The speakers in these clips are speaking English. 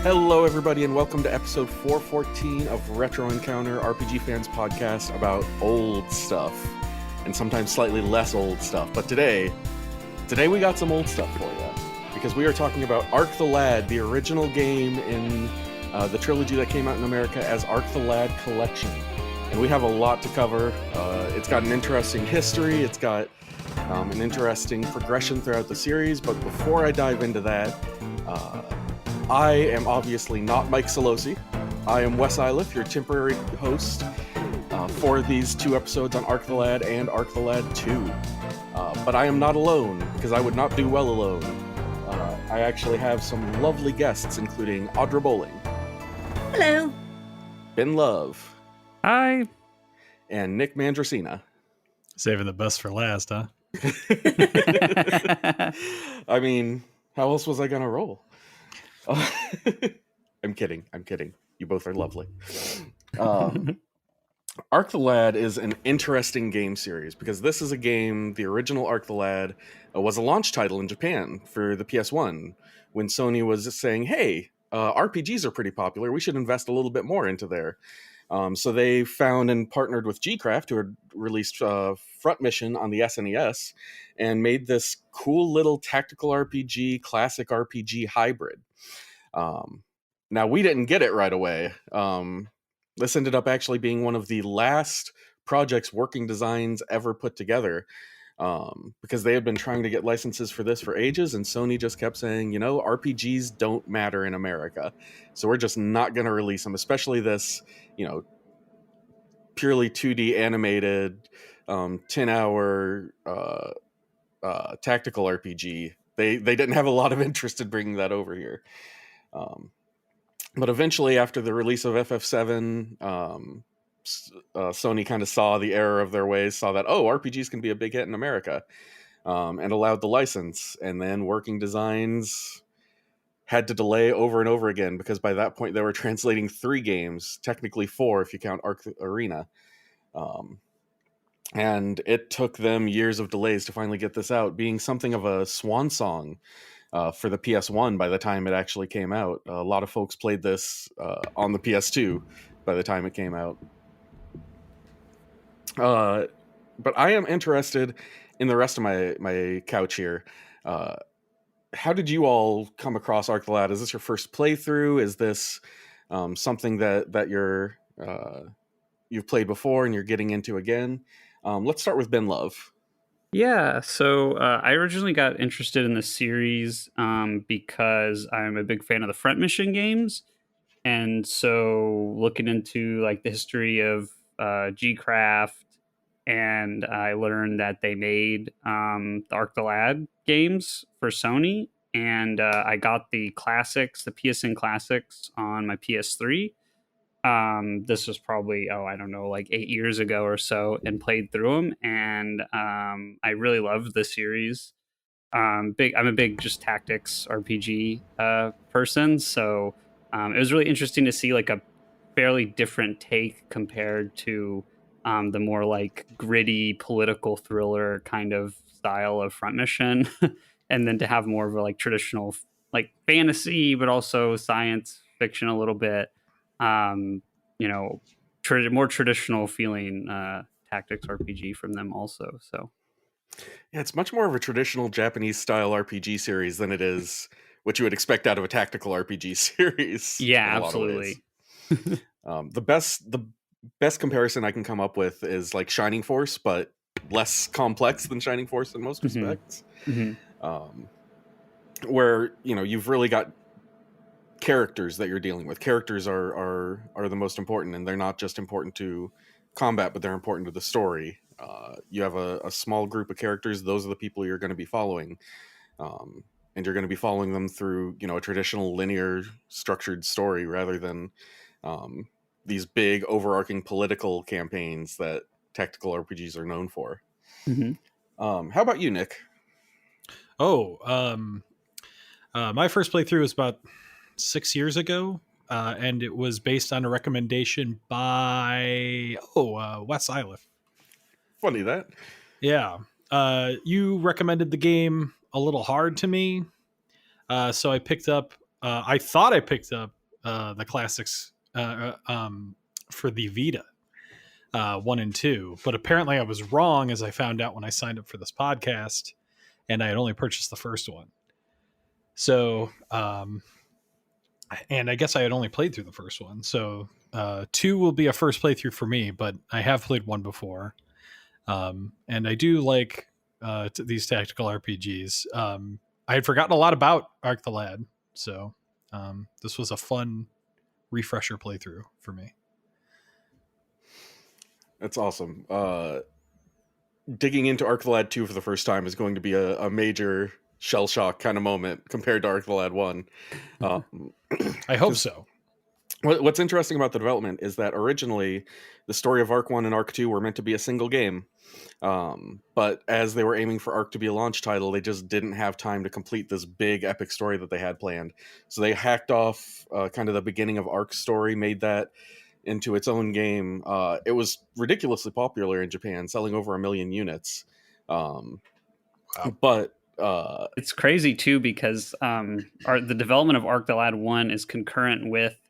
Hello, everybody, and welcome to episode 414 of Retro Encounter, RPG Fans podcast about old stuff, and sometimes slightly less old stuff. But today we got some old stuff for you, because we are talking about Ark the Lad, the original game in the trilogy that came out in America as Ark the Lad Collection. And we have a lot to cover. It's got an interesting history, it's got an interesting progression throughout the series, but before I dive into that, I am obviously not Mike Solosi. I am Wes Iliff, your temporary host for these two episodes on Ark the Lad and Ark the Lad 2. But I am not alone, because I would not do well alone. I actually have some lovely guests, including Audra Bowling. Hello. Ben Love. Hi. And Nick Mangiaracina. Saving the best for last, huh? I mean, how else was I going to roll? I'm kidding. You both are lovely. Ark the Lad is an interesting game series because this is a game, the original Ark the Lad was a launch title in Japan for the PSOne when Sony was saying, hey, RPGs are pretty popular. We should invest a little bit more into there. So they found and partnered with Gcraft, who had released Front Mission on the SNES, and made this cool little tactical RPG, classic RPG hybrid. Now, we didn't get it right away. This ended up actually being one of the last projects working designs ever put together, because they had been trying to get licenses for this for ages, and Sony just kept saying, you know, RPGs don't matter in America, so we're just not going to release them, especially this, you know, purely 2D animated 10-hour tactical RPG. They didn't have a lot of interest in bringing that over here. But eventually, after the release of FF7, Sony kind of saw the error of their ways, saw that, RPGs can be a big hit in America, and allowed the license. And then working designs had to delay over and over again, because by that point they were translating 3 games, technically 4 if you count Ark Arena. And it took them years of delays to finally get this out, being something of a swan song for the PS1 by the time it actually came out. A lot of folks played this on the PS2 by the time it came out. But I am interested in the rest of my couch here. How did you all come across Ark the Lad? Is this your first playthrough? Is this something that you've played before and you're getting into again? Let's start with Ben Love. Yeah, so I originally got interested in the series because I'm a big fan of the Front Mission games. And so looking into like the history of Gcraft, and I learned that they made the Ark the Lad games for Sony. And I got the classics, the PSN classics on my PS3. This was probably, like 8 years ago or so, and played through them. And I really loved the series. I'm a big just tactics RPG person. So it was really interesting to see like a fairly different take compared to the more like gritty political thriller kind of style of Front Mission. And then to have more of a like traditional like fantasy, but also science fiction a little bit. More traditional feeling tactics RPG from them also. So yeah, it's much more of a traditional Japanese style RPG series than it is what you would expect out of a tactical RPG series. Yeah, absolutely. The best comparison I can come up with is like Shining Force, but less complex than Shining Force in most respects. Mm-hmm. Where, you know, you've really got characters that you're dealing with. Characters are the most important, and they're not just important to combat, but they're important to the story. You have a small group of characters. Those are the people you're going to be following, and you're going to be following them through, you know, a traditional linear structured story rather than these big overarching political campaigns that tactical RPGs are known for. Mm-hmm. How about you, Nick? My first playthrough was about 6 years ago, and it was based on a recommendation by Wes Iliff. Funny that. Yeah. You recommended the game a little hard to me, so I picked up I thought I picked up the classics for the Vita, 1 and 2. But apparently I was wrong, as I found out when I signed up for this podcast, and I had only purchased the first one. So, and I guess I had only played through the first one. So 2 will be a first playthrough for me, but I have played 1 before. And I do like these tactical RPGs. I had forgotten a lot about Arc the Lad, so this was a fun refresher playthrough for me. That's awesome. Digging into Arc the Lad 2 for the first time is going to be a major shell shock kind of moment compared to Arc the Lad 1. I hope so. What's interesting about the development is that originally the story of Arc 1 and Arc 2 were meant to be a single game. But as they were aiming for Arc to be a launch title, they just didn't have time to complete this big epic story that they had planned. So they hacked off kind of the beginning of Arc's story, made that into its own game. It was ridiculously popular in Japan, selling over 1 million units. Wow. But it's crazy too, because the development of Arc the Lad 1 is concurrent with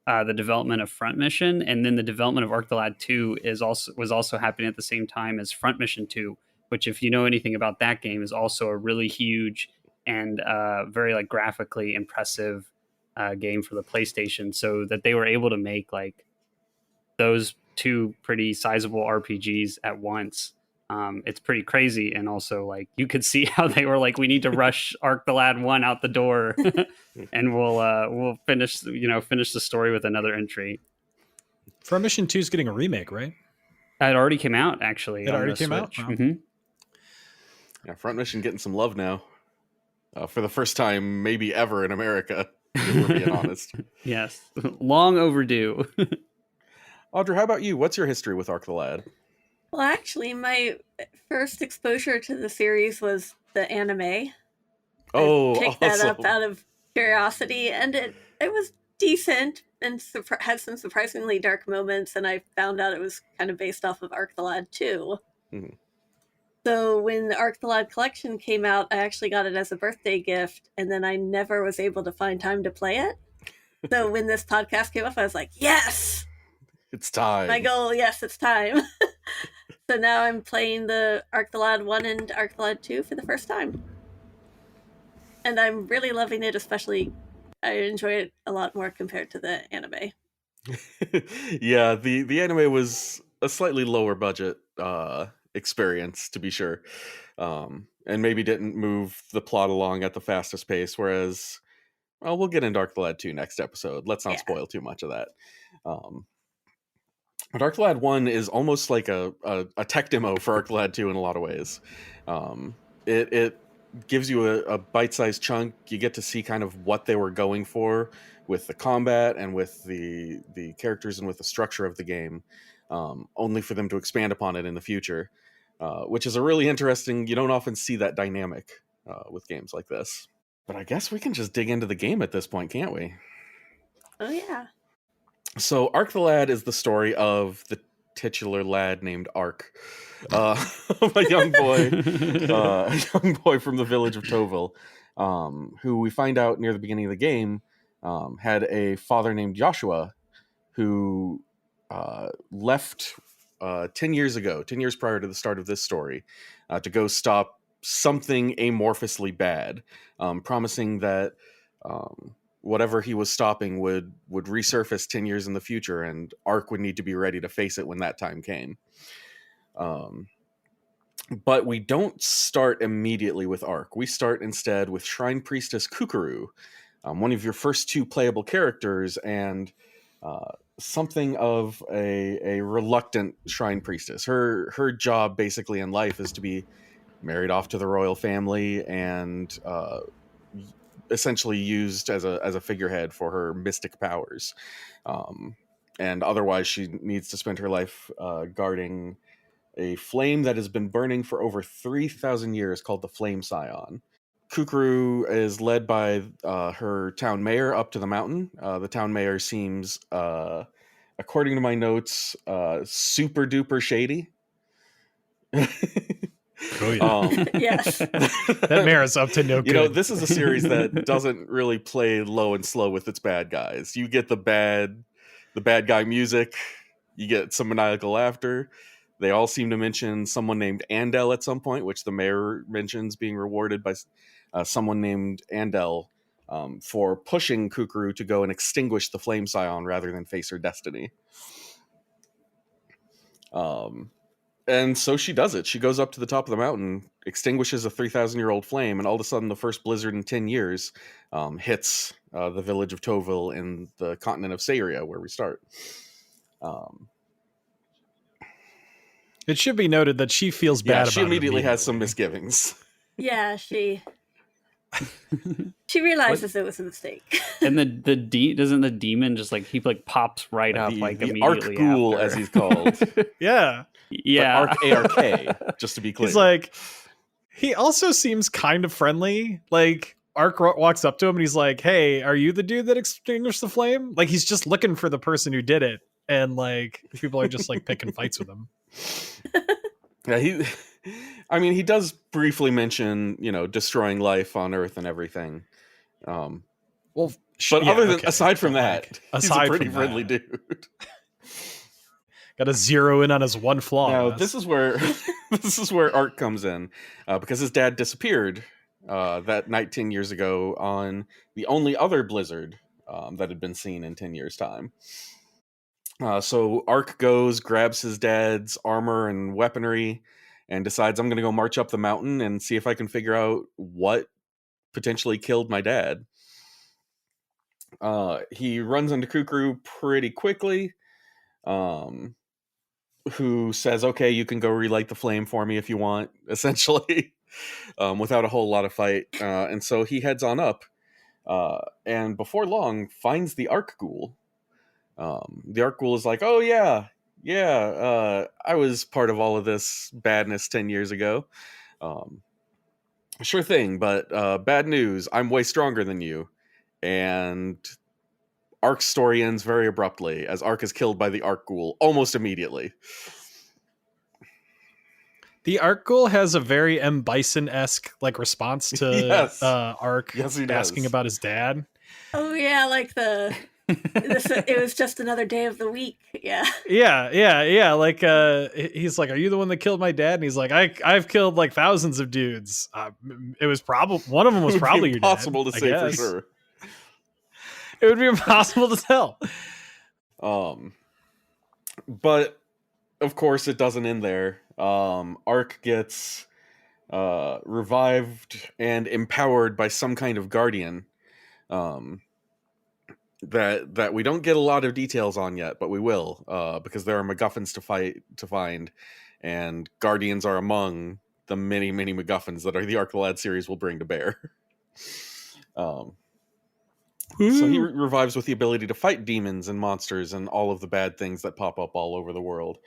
the development of Front Mission, and then the development of Arc the Lad 2 was also happening at the same time as Front Mission 2, which, if you know anything about that game, is also a really huge and very like graphically impressive game for the PlayStation. So that they were able to make like those 2 pretty sizable RPGs at once, it's pretty crazy. And also, like, you could see how they were like, we need to rush Arc the Lad 1 out the door, and we'll finish the story with another entry. Front Mission 2 is getting a remake, right? It already came out, actually. It already came out? Wow. Mm-hmm. Yeah, Front Mission getting some love now. For the first time, maybe ever in America, if we're being honest. Yes. Long overdue. Audra, how about you? What's your history with Arc the Lad? Well, actually, my first exposure to the series was the anime. Oh, I picked awesome. that up out of curiosity, and it was decent and had some surprisingly dark moments, and I found out it was kind of based off of Arc the Lad 2. Mhm. So when the Arc the Lad collection came out, I actually got it as a birthday gift, and then I never was able to find time to play it. So when this podcast came up, I was like, yes! It's time. My goal, yes, it's time. So now I'm playing the Arc the Lad 1 and Arc the Lad 2 for the first time. And I'm really loving it, especially I enjoy it a lot more compared to the anime. Yeah, the anime was a slightly lower budget experience, to be sure. And maybe didn't move the plot along at the fastest pace, whereas, well, we'll get into Arc the Lad 2 next episode. Let's not spoil too much of that. But Arc the Lad 1 is almost like a tech demo for Arc the Lad 2 in a lot of ways. It gives you a bite-sized chunk. You get to see kind of what they were going for with the combat and with the characters and with the structure of the game, only for them to expand upon it in the future, which is a really interesting... You don't often see that dynamic with games like this. But I guess we can just dig into the game at this point, can't we? Oh, yeah. So Arc the Lad is the story of the titular lad named Arc, a young boy from the village of Toville, who we find out near the beginning of the game had a father named Joshua, who left 10 years ago, 10 years prior to the start of this story, to go stop something amorphously bad, promising that whatever he was stopping would resurface 10 years in the future, and Arc would need to be ready to face it when that time came. But we don't start immediately with Arc. We start instead with Shrine Priestess Kukuru, one of your first 2 playable characters, and something of a reluctant Shrine Priestess. Her job basically in life is to be married off to the royal family and essentially used as a figurehead for her mystic powers. And otherwise she needs to spend her life guarding a flame that has been burning for over 3,000 years called the Flame Scion. Kukuru is led by her town mayor up to the mountain. The town mayor seems, according to my notes, super duper shady. Oh, yeah. Yes. That mayor is up to no You know, good. this is a series that doesn't really play low and slow with its bad guys. You get the bad guy music. You get some maniacal laughter. They all seem to mention someone named Andel at some point, which the mayor mentions being rewarded by someone named Andel for pushing Kukuru to go and extinguish the flame scion rather than face her destiny. And so she does it. She goes up to the top of the mountain, extinguishes a 3,000-year-old flame, and all of a sudden the first blizzard in 10 years hits the village of Toville in the continent of Saria, where we start. It should be noted that she feels bad about she immediately it. has some misgivings. Yeah, she realizes it was a mistake. And doesn't the demon just like he like pops right up like the immediately Ark Ghoul, after. as he's called. Yeah. Yeah. But ARK, just to be clear. He's like, he also seems kind of friendly. Like, Ark walks up to him and he's like, hey, are you the dude that extinguished the flame? Like, he's just looking for the person who did it. And like, people are just like picking fights with him. Yeah, he does briefly mention, destroying life on Earth and everything. But aside from that, he's a pretty friendly dude. Got to zero in on his one flaw. Now, this is where Ark comes in, because his dad disappeared that night 10 years ago on the only other blizzard that had been seen in 10 years' time. So Ark grabs his dad's armor and weaponry, and decides, I'm going to go march up the mountain and see if I can figure out what potentially killed my dad. He runs into Kukuru pretty quickly, who says, okay, you can go relight the flame for me if you want, essentially, without a whole lot of fight. And so he heads on up, and before long finds the Ark Ghoul. The Ark Ghoul is like, oh yeah, I was part of all of this badness 10 years ago. Sure thing, but bad news, I'm way stronger than you. And Ark's story ends very abruptly, as Ark is killed by the Ark Ghoul almost immediately. The Ark Ghoul has a very M. Bison-esque like response to Yes. Ark asking about his dad. Oh yeah, like it was just another day of the week. Yeah. Yeah. Like, he's like, are you the one that killed my dad? And he's like, I've killed like thousands of dudes. It was probably one of them was probably your dad. Impossible to say for sure. It would be impossible to tell. But of course, it doesn't end there. Ark gets revived and empowered by some kind of guardian. That we don't get a lot of details on yet, but we will, because there are MacGuffins to find, and Guardians are among the many, many MacGuffins that the Ark the Lad series will bring to bear. So he revives with the ability to fight demons and monsters and all of the bad things that pop up all over the world.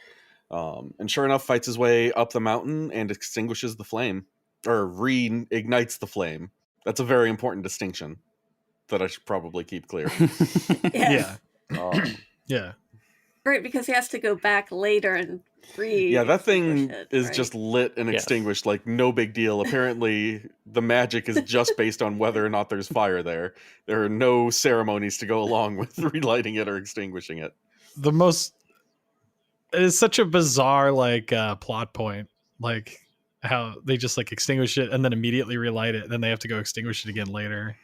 And sure enough, fights his way up the mountain and extinguishes the flame, or reignites the flame. That's a very important distinction that I should probably keep clear. Yes. Yeah. Right, because he has to go back later and that thing is just lit and Yes. extinguished like no big deal. Apparently, the magic is just based on whether or not there's fire there. There are no ceremonies to go along with relighting it or extinguishing it. It is such a bizarre like plot point, like how they just like extinguish it and then immediately relight it, and then they have to go extinguish it again later.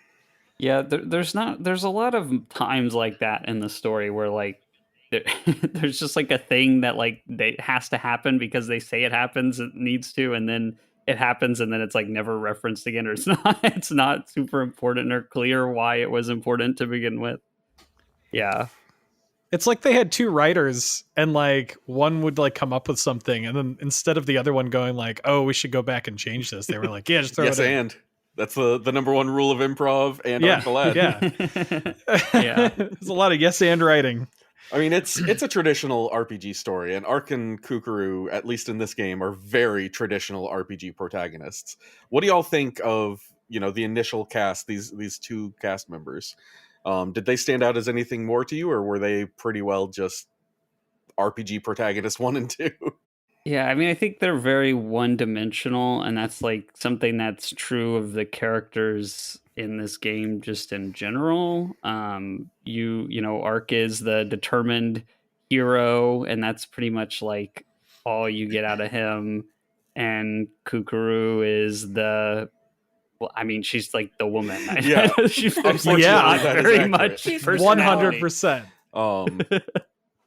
Yeah, there's a lot of times like that in the story where like there's just like a thing that like has to happen because they say it happens, it needs to, and then it happens, and then it's like never referenced again, or it's not super important or clear why it was important to begin with. Yeah. It's like they had two writers, and like one would like come up with something, and then instead of the other one going like, "Oh, we should go back and change this," they were like, "Yeah, just throw it in." And that's the number one rule of improv and Ark the Lad. Yeah. There's a lot of yes and writing. I mean, it's a traditional RPG story, and Ark and Kukuru, at least in this game, are very traditional RPG protagonists. What do y'all think of the initial cast? These two cast members. Did they stand out as anything more to you, or were they pretty well just RPG protagonists 1 and 2? Yeah, I mean, I think they're very one-dimensional, and that's like something that's true of the characters in this game just in general. You know, Ark is the determined hero, and that's pretty much like all you get out of him. And Kukuru is the, well, I mean, she's like the woman. Yeah. She's Unfortunately, Yeah. that is very accurate. much She's 100%.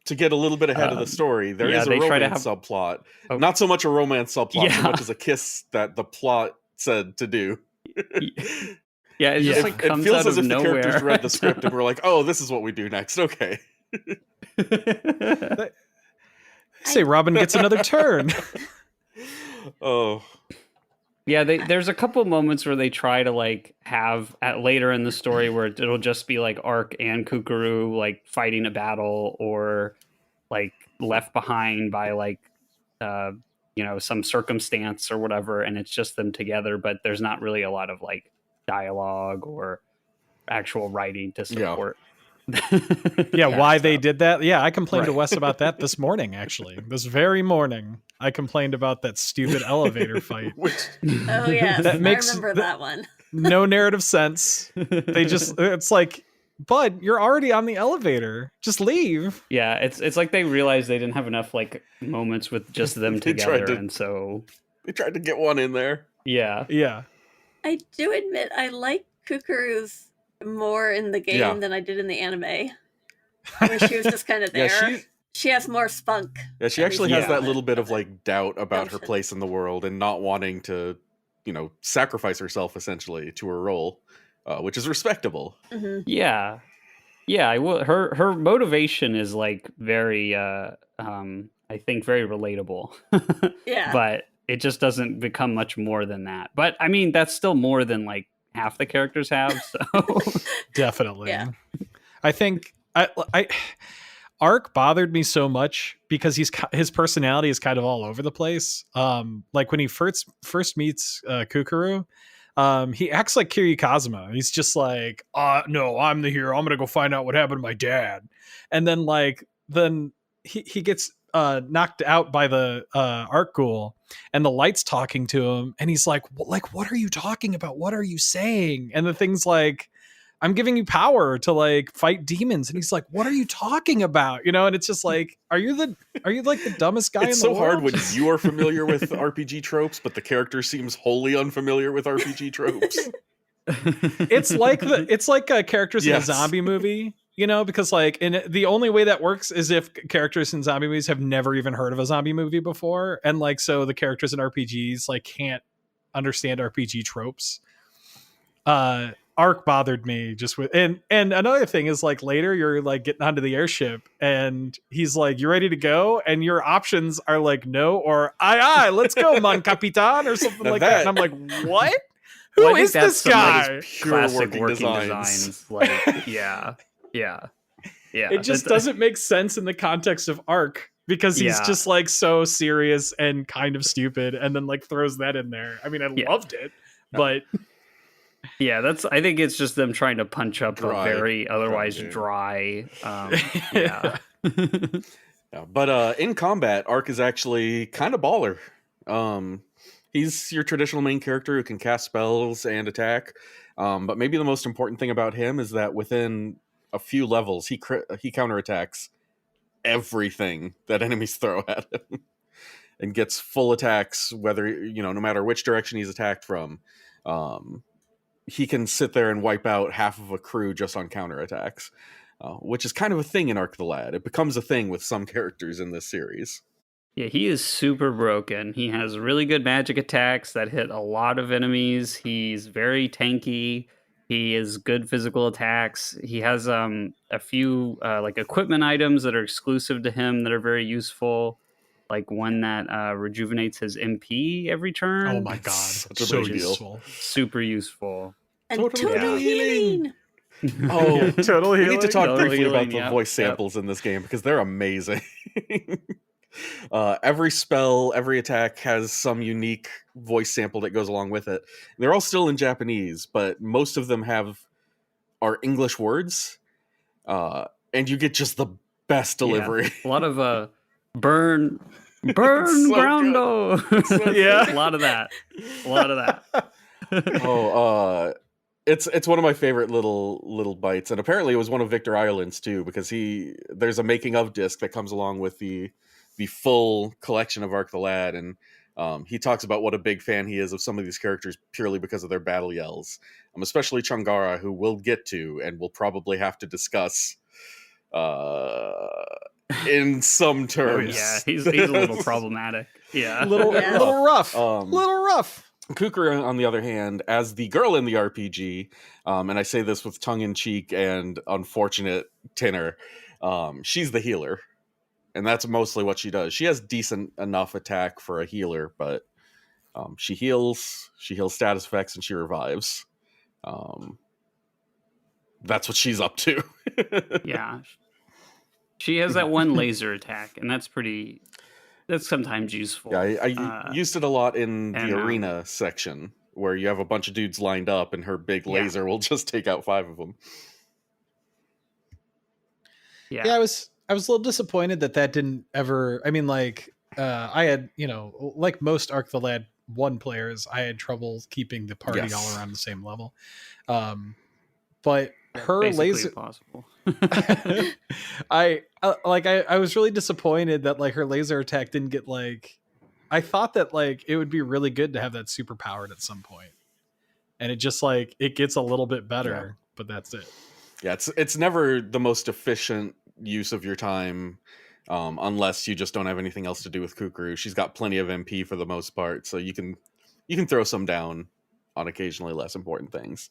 To get a little bit ahead of the story, there is a they try to romance subplot. Oh. Not so much a romance subplot, so Yeah. much as a kiss that the plot said to do. Yeah, it just like It comes feels out as of if the nowhere. characters read the script and were like, "Oh, this is what we do next." Okay. I say Robin gets another turn. Oh, Yeah, there's a couple moments where they try to like have at later in the story where it'll just be like Ark and Kukuru like fighting a battle or like left behind by like you know, some circumstance or whatever, and it's just them together, but there's not really a lot of like dialogue or actual writing to support. Yeah, why they stuff. did that. Yeah, I complained to Right. Wes about that this morning, actually. This very morning, I complained about that stupid elevator fight. which Oh yes, That makes I remember that one. no narrative sense. They just, it's like, bud, you're already on the elevator. Just leave. Yeah, it's like they realized they didn't have enough like moments with just them They tried together, to- and so they tried to get one in there. yeah. Yeah. I do admit I like Kukuru's more in the game Yeah. than I did in the anime. When she was just kind of Yeah, there. She has more spunk. she actually has Yeah. that little bit of like doubt about her Gumption. place in the world and not wanting to, you know, sacrifice herself essentially to her role, which is respectable. Hmm. Yeah. Yeah, I will. Her motivation is like very I think very relatable. Yeah. But it just doesn't become much more than that. But I mean, that's still more than like half the characters have, so Definitely. Yeah. I think Ark bothered me so much because his personality is kind of all over the place. Like when he first meets Kukuru, he acts like Kiryu Kazuma. He's just like, no, I'm the hero. I'm gonna go find out what happened to my dad. And then he gets knocked out by the Ark Ghoul, and the light's talking to him, and he's like, what are you talking about? What are you saying? And the thing's like, I'm giving you power to like fight demons. And he's like, what are you talking about? You know, and it's just like, are you like the dumbest guy It's in the so world? hard when you are familiar with RPG tropes, but the character seems wholly unfamiliar with RPG tropes. It's like characters Yes. in a zombie movie, you know, because like the only way that works is if characters in zombie movies have never even heard of a zombie movie before. And like, so the characters in RPGs like can't understand RPG tropes. Ark bothered me just with, and another thing is like later you're like getting onto the airship and he's like, you ready to go? And your options are like no or aye, let's go, mon capitan, or something Now like that. And I'm like, what? Who Well, I think is that's this some, like, guy? Pure classic working working designs. designs. Like, yeah. It just doesn't make sense in the context of Ark because he's Yeah. just like so serious and kind of stupid, and then like throws that in there. I mean, I Yeah. loved it, but Yeah, I think it's just them trying to punch up Dry. a very otherwise game. dry. Yeah. Yeah, but in combat, Ark is actually kind of baller. He's your traditional main character who can cast spells and attack. But maybe the most important thing about him is that within a few levels, he counterattacks everything that enemies throw at him, and gets full attacks. Whether no matter which direction he's attacked from, he can sit there and wipe out half of a crew just on counterattacks. Which is kind of a thing in Ark the Lad. It becomes a thing with some characters in this series. Yeah, he is super broken. He has really good magic attacks that hit a lot of enemies. He's very tanky. He is good physical attacks. He has a few like equipment items that are exclusive to him that are very useful. Like one that rejuvenates his MP every turn. oh my god, Such a so big deal. useful. Super useful. And Totally total healing. healing. Oh, Total we need healing. to talk Total briefly about healing, the yep, voice yep. samples in this game because they're amazing. Every spell, every attack has some unique voice sample that goes along with it. They're all still in Japanese, but most of them are English words, and you get just the best delivery. Yeah. A lot of burn Burn so Groundo. So Yeah, a lot of that. A lot of that. It's one of my favorite little bites, and apparently it was one of Victor Ireland's too, because there's a making of disc that comes along with the full collection of Arc the Lad, and he talks about what a big fan he is of some of these characters purely because of their battle yells. Especially Changara, who we'll get to and we'll probably have to discuss in some terms. Yeah, he's a little problematic. Yeah. little rough. Little rough. Kukra, on the other hand, as the girl in the RPG, and I say this with tongue-in-cheek and unfortunate tenor, she's the healer. And that's mostly what she does. She has decent enough attack for a healer, but she heals status effects, and she revives. That's what she's up to. Yeah. She has that one laser attack, and that's sometimes useful. Yeah, I used it a lot in the arena section, where you have a bunch of dudes lined up, and her big laser will just take out 5 of them. Yeah, I was a little disappointed that didn't ever. I mean, like I had, like most Arc the Lad 1 players, I had trouble keeping the party all around the same level. But her basically laser impossible. I was really disappointed that like her laser attack didn't get like. I thought that like it would be really good to have that super powered at some point, and it just like it gets a little bit better, but that's it. Yeah, it's never the most efficient use of your time, unless you just don't have anything else to do with Kukru. She's got plenty of MP for the most part, so you can throw some down on occasionally less important things.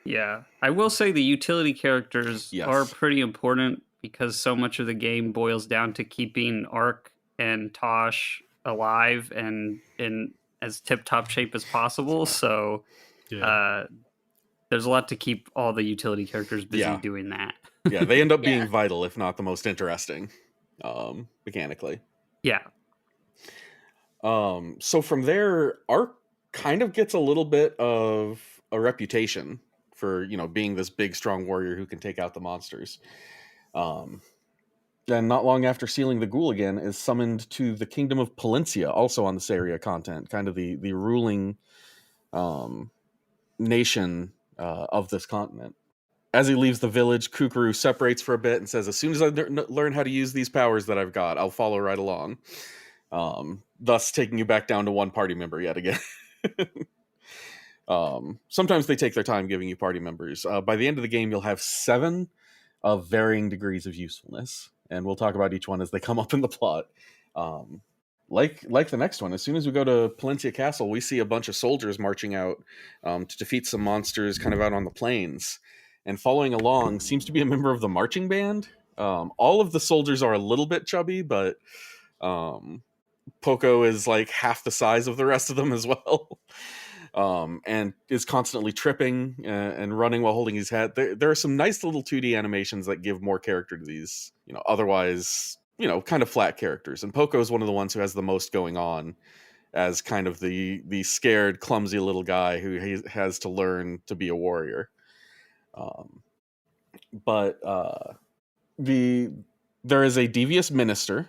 Yeah, I will say the utility characters are pretty important, because so much of the game boils down to keeping Arc and Tosh alive and in as tip-top shape as possible. So there's a lot to keep all the utility characters busy doing that. Yeah, they end up being vital, if not the most interesting, mechanically. Yeah. So from there, Arc kind of gets a little bit of a reputation for, being this big, strong warrior who can take out the monsters. And not long after sealing the ghoul again, is summoned to the kingdom of Palencia, also on the Saria continent, kind of the ruling nation of this continent. As he leaves the village, Kukru separates for a bit and says, as soon as I learn how to use these powers that I've got, I'll follow right along. Thus taking you back down to 1 party member yet again. Sometimes they take their time giving you party members. By the end of the game, you'll have 7 of varying degrees of usefulness, and we'll talk about each one as they come up in the plot. Like the next one, as soon as we go to Palencia Castle, we see a bunch of soldiers marching out to defeat some monsters kind of out on the plains. And following along seems to be a member of the marching band. All of the soldiers are a little bit chubby, but Poco is like half the size of the rest of them as well. And is constantly tripping and running while holding his hat. There are some nice little 2D animations that give more character to these, otherwise, kind of flat characters. And Poco is one of the ones who has the most going on as kind of the scared, clumsy little guy who has to learn to be a warrior. But there is a devious minister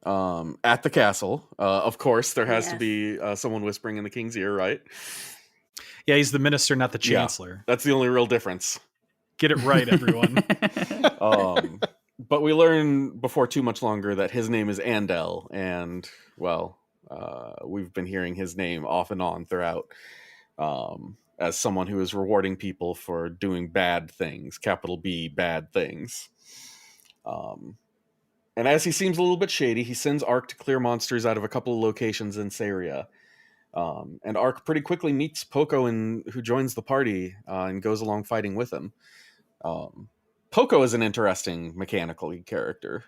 at the castle. Of course, there has to be someone whispering in the king's ear, right? Yeah, he's the minister, not the chancellor. That's the only real difference. Get it right, everyone. But we learn before too much longer that his name is Andel, and we've been hearing his name off and on throughout, as someone who is rewarding people for doing bad things, capital B, bad things. And as he seems a little bit shady, he sends Arc to clear monsters out of a couple of locations in Saria. And Arc pretty quickly meets Poco, who joins the party and goes along fighting with him. Poco is an interesting mechanical character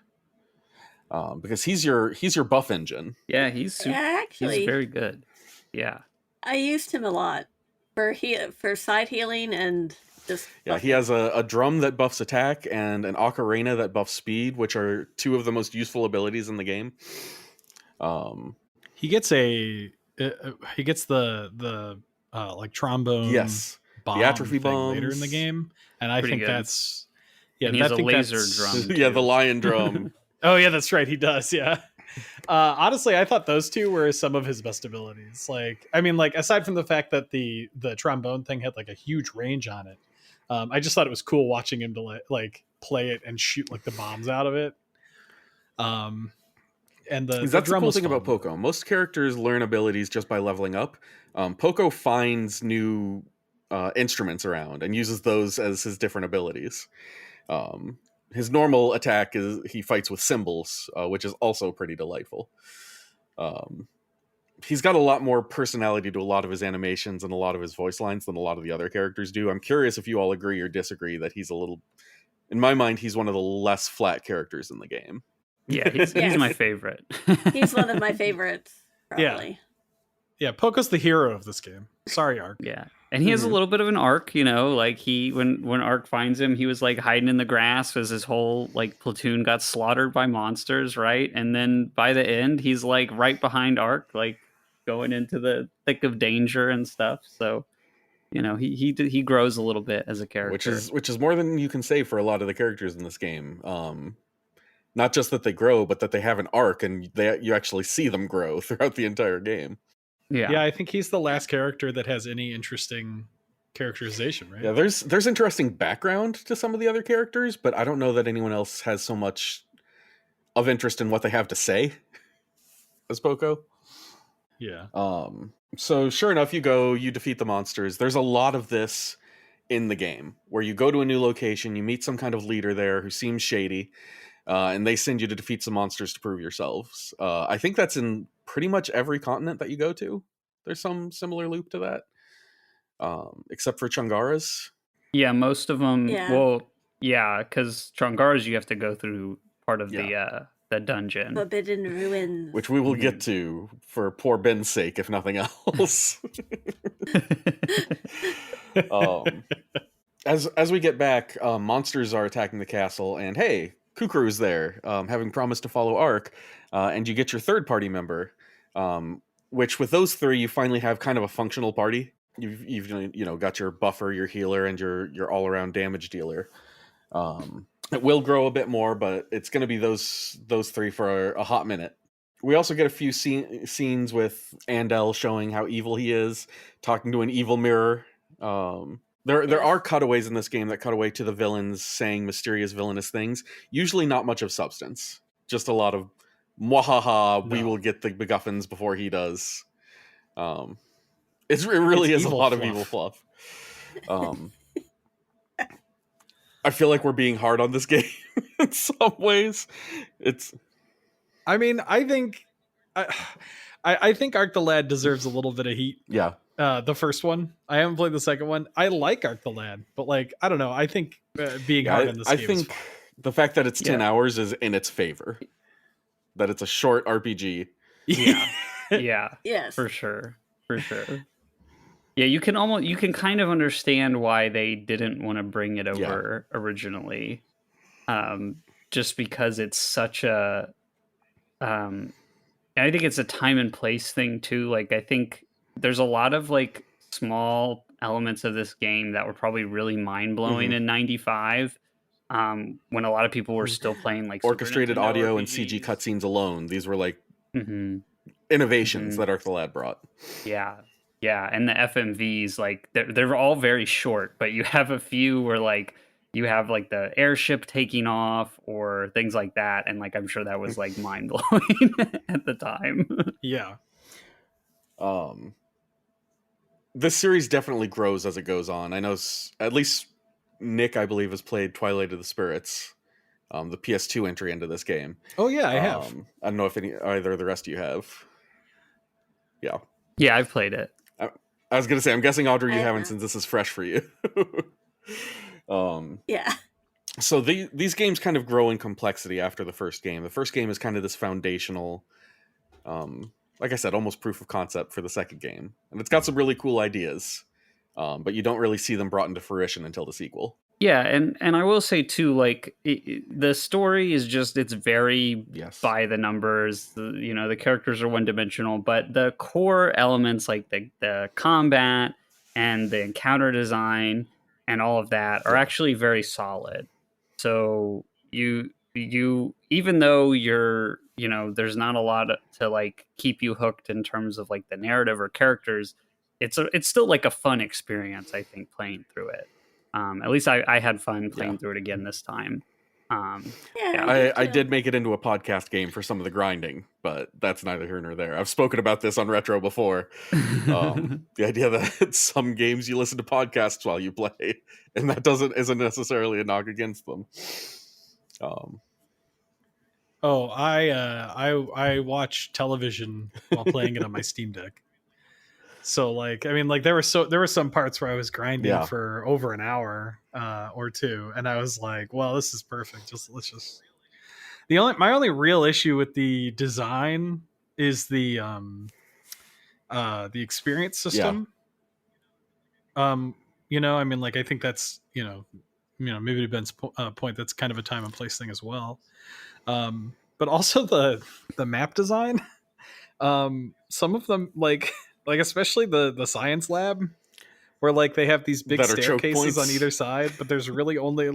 because he's your buff engine. Yeah, he's very good. Yeah, I used him a lot for side healing and just. Yeah, he has a drum that buffs attack and an ocarina that buffs speed, which are 2 of the most useful abilities in the game. He gets the like trombone. Yes, bomb the atrophy bomb later in the game, and I think good. that's and he has a laser drum. Yeah, the lion drum. Oh yeah, that's right. He does. Yeah. Honestly, I thought those two were some of his best abilities. Like, I mean, like aside from the fact that the trombone thing had like a huge range on it, I just thought it was cool watching him to like play it and shoot like the bombs out of it. And the That's the drum cool was thing fun. about Poco. Most characters learn abilities just by leveling up. Poco finds new instruments around and uses those as his different abilities. His normal attack is he fights with cymbals, which is also pretty delightful. He's got a lot more personality to a lot of his animations and a lot of his voice lines than a lot of the other characters do. I'm curious if you all agree or disagree that he's a little, in my mind, he's one of the less flat characters in the game. Yeah, he's my favorite. He's one of my favorites, probably. Yeah, Poco's the hero of this game. Sorry, Ark. Yeah. And he has a little bit of an arc, you know, like when Ark finds him, he was like hiding in the grass because his whole like platoon got slaughtered by monsters, right? And then by the end, he's like right behind Ark, like going into the thick of danger and stuff. So, you know, he grows a little bit as a character, which is more than you can say for a lot of the characters in this game. Not just that they grow, but that they have an arc, and you actually see them grow throughout the entire game. Yeah, I think he's the last character that has any interesting characterization, right? Yeah, there's interesting background to some of the other characters, but I don't know that anyone else has so much of interest in what they have to say as Poco. Yeah. So sure enough, you defeat the monsters. There's a lot of this in the game where you go to a new location, you meet some kind of leader there who seems shady, and they send you to defeat some monsters to prove yourselves. I think that's in pretty much every continent that you go to. There's some similar loop to that, except for Changara's. Yeah, most of them. Yeah. Well, yeah, because Changara's you have to go through part of the dungeon. Forbidden Ruins. Which we will get to for poor Ben's sake, if nothing else. As we get back, monsters are attacking the castle, and hey, Kukru's there, having promised to follow Ark, and you get your third party member, which with those three, you finally have kind of a functional party. You've got your buffer, your healer, and your all around damage dealer. It will grow a bit more, but it's going to be those three for a hot minute. We also get a few scenes with Andel showing how evil he is, talking to an evil mirror. There are cutaways in this game that cut away to the villains saying mysterious villainous things. Usually not much of substance. Just a lot of mwahaha, we will get the MacGuffins before he does. It really is a lot of evil fluff. I feel like we're being hard on this game in some ways. I mean, I think Ark the Lad deserves a little bit of heat. Yeah. The first one. I haven't played the second one. I like Ark the Lad, but like, I don't know. I think being hard on this game. I think the fact that it's 10 hours is in its favor. That it's a short RPG. Yeah. Yeah. Yes. For sure. Yeah, you can kind of understand why they didn't want to bring it over originally. Just because it's such a and I think it's a time and place thing too. Like I think there's a lot of like small elements of this game that were probably really mind-blowing in 95. When a lot of people were still playing like orchestrated audio RPGs. and CG cutscenes alone. These were like innovations that Ark the Lad brought. Yeah, and the FMVs, like they're all very short, but you have a few where like you have like the airship taking off or things like that, and like I'm sure that was like mind blowing at the time. Yeah. This series definitely grows as it goes on. I know at least Nick, I believe, has played Twilight of the Spirits, the PS2 entry into this game. Oh yeah, I have. I don't know if either of the rest of you have. Yeah. Yeah, I've played it. I was gonna say, I'm guessing Audra, you haven't, since this is fresh for you. Yeah. So these games kind of grow in complexity after the first game. The first game is kind of this foundational, like I said, almost proof of concept for the second game, and it's got some really cool ideas, but you don't really see them brought into fruition until the sequel. Yeah, and I will say too, like the story is just it's very by the numbers. The characters are one dimensional, but the core elements like the combat and the encounter design and all of that are actually very solid. So you you, even though you're, there's not a lot to like keep you hooked in terms of like the narrative or characters, it's still like a fun experience, I think, playing through it. At least I had fun playing through it again this time. I did make it into a podcast game for some of the grinding, but that's neither here nor there. I've spoken about this on Retro before. The idea that some games you listen to podcasts while you play, and that isn't necessarily a knock against them. I watch television while playing it on my Steam Deck. So like, I mean, like there were some parts where I was grinding for over an hour or two, and I was like, well, this is perfect. My only real issue with the design is the experience system. I mean, like I think that's maybe to Ben's point, that's kind of a time and place thing as well. But also the map design. Some of them like especially the science lab, where like they have these big staircases on either side, but there's really only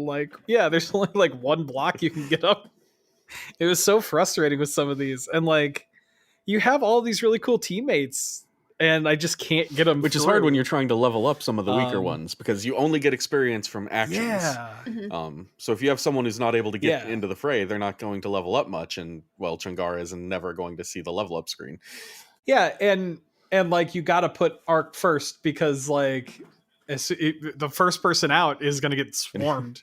there's only like one block you can get up. It was so frustrating with some of these, and like you have all these really cool teammates, and I just can't get them. Which is hard when you're trying to level up some of the weaker ones, because you only get experience from actions. So if you have someone who's not able to get into the fray, they're not going to level up much, and Chungara is never going to see the level up screen. Yeah, and like you got to put Arc first, because like the first person out is going to get swarmed.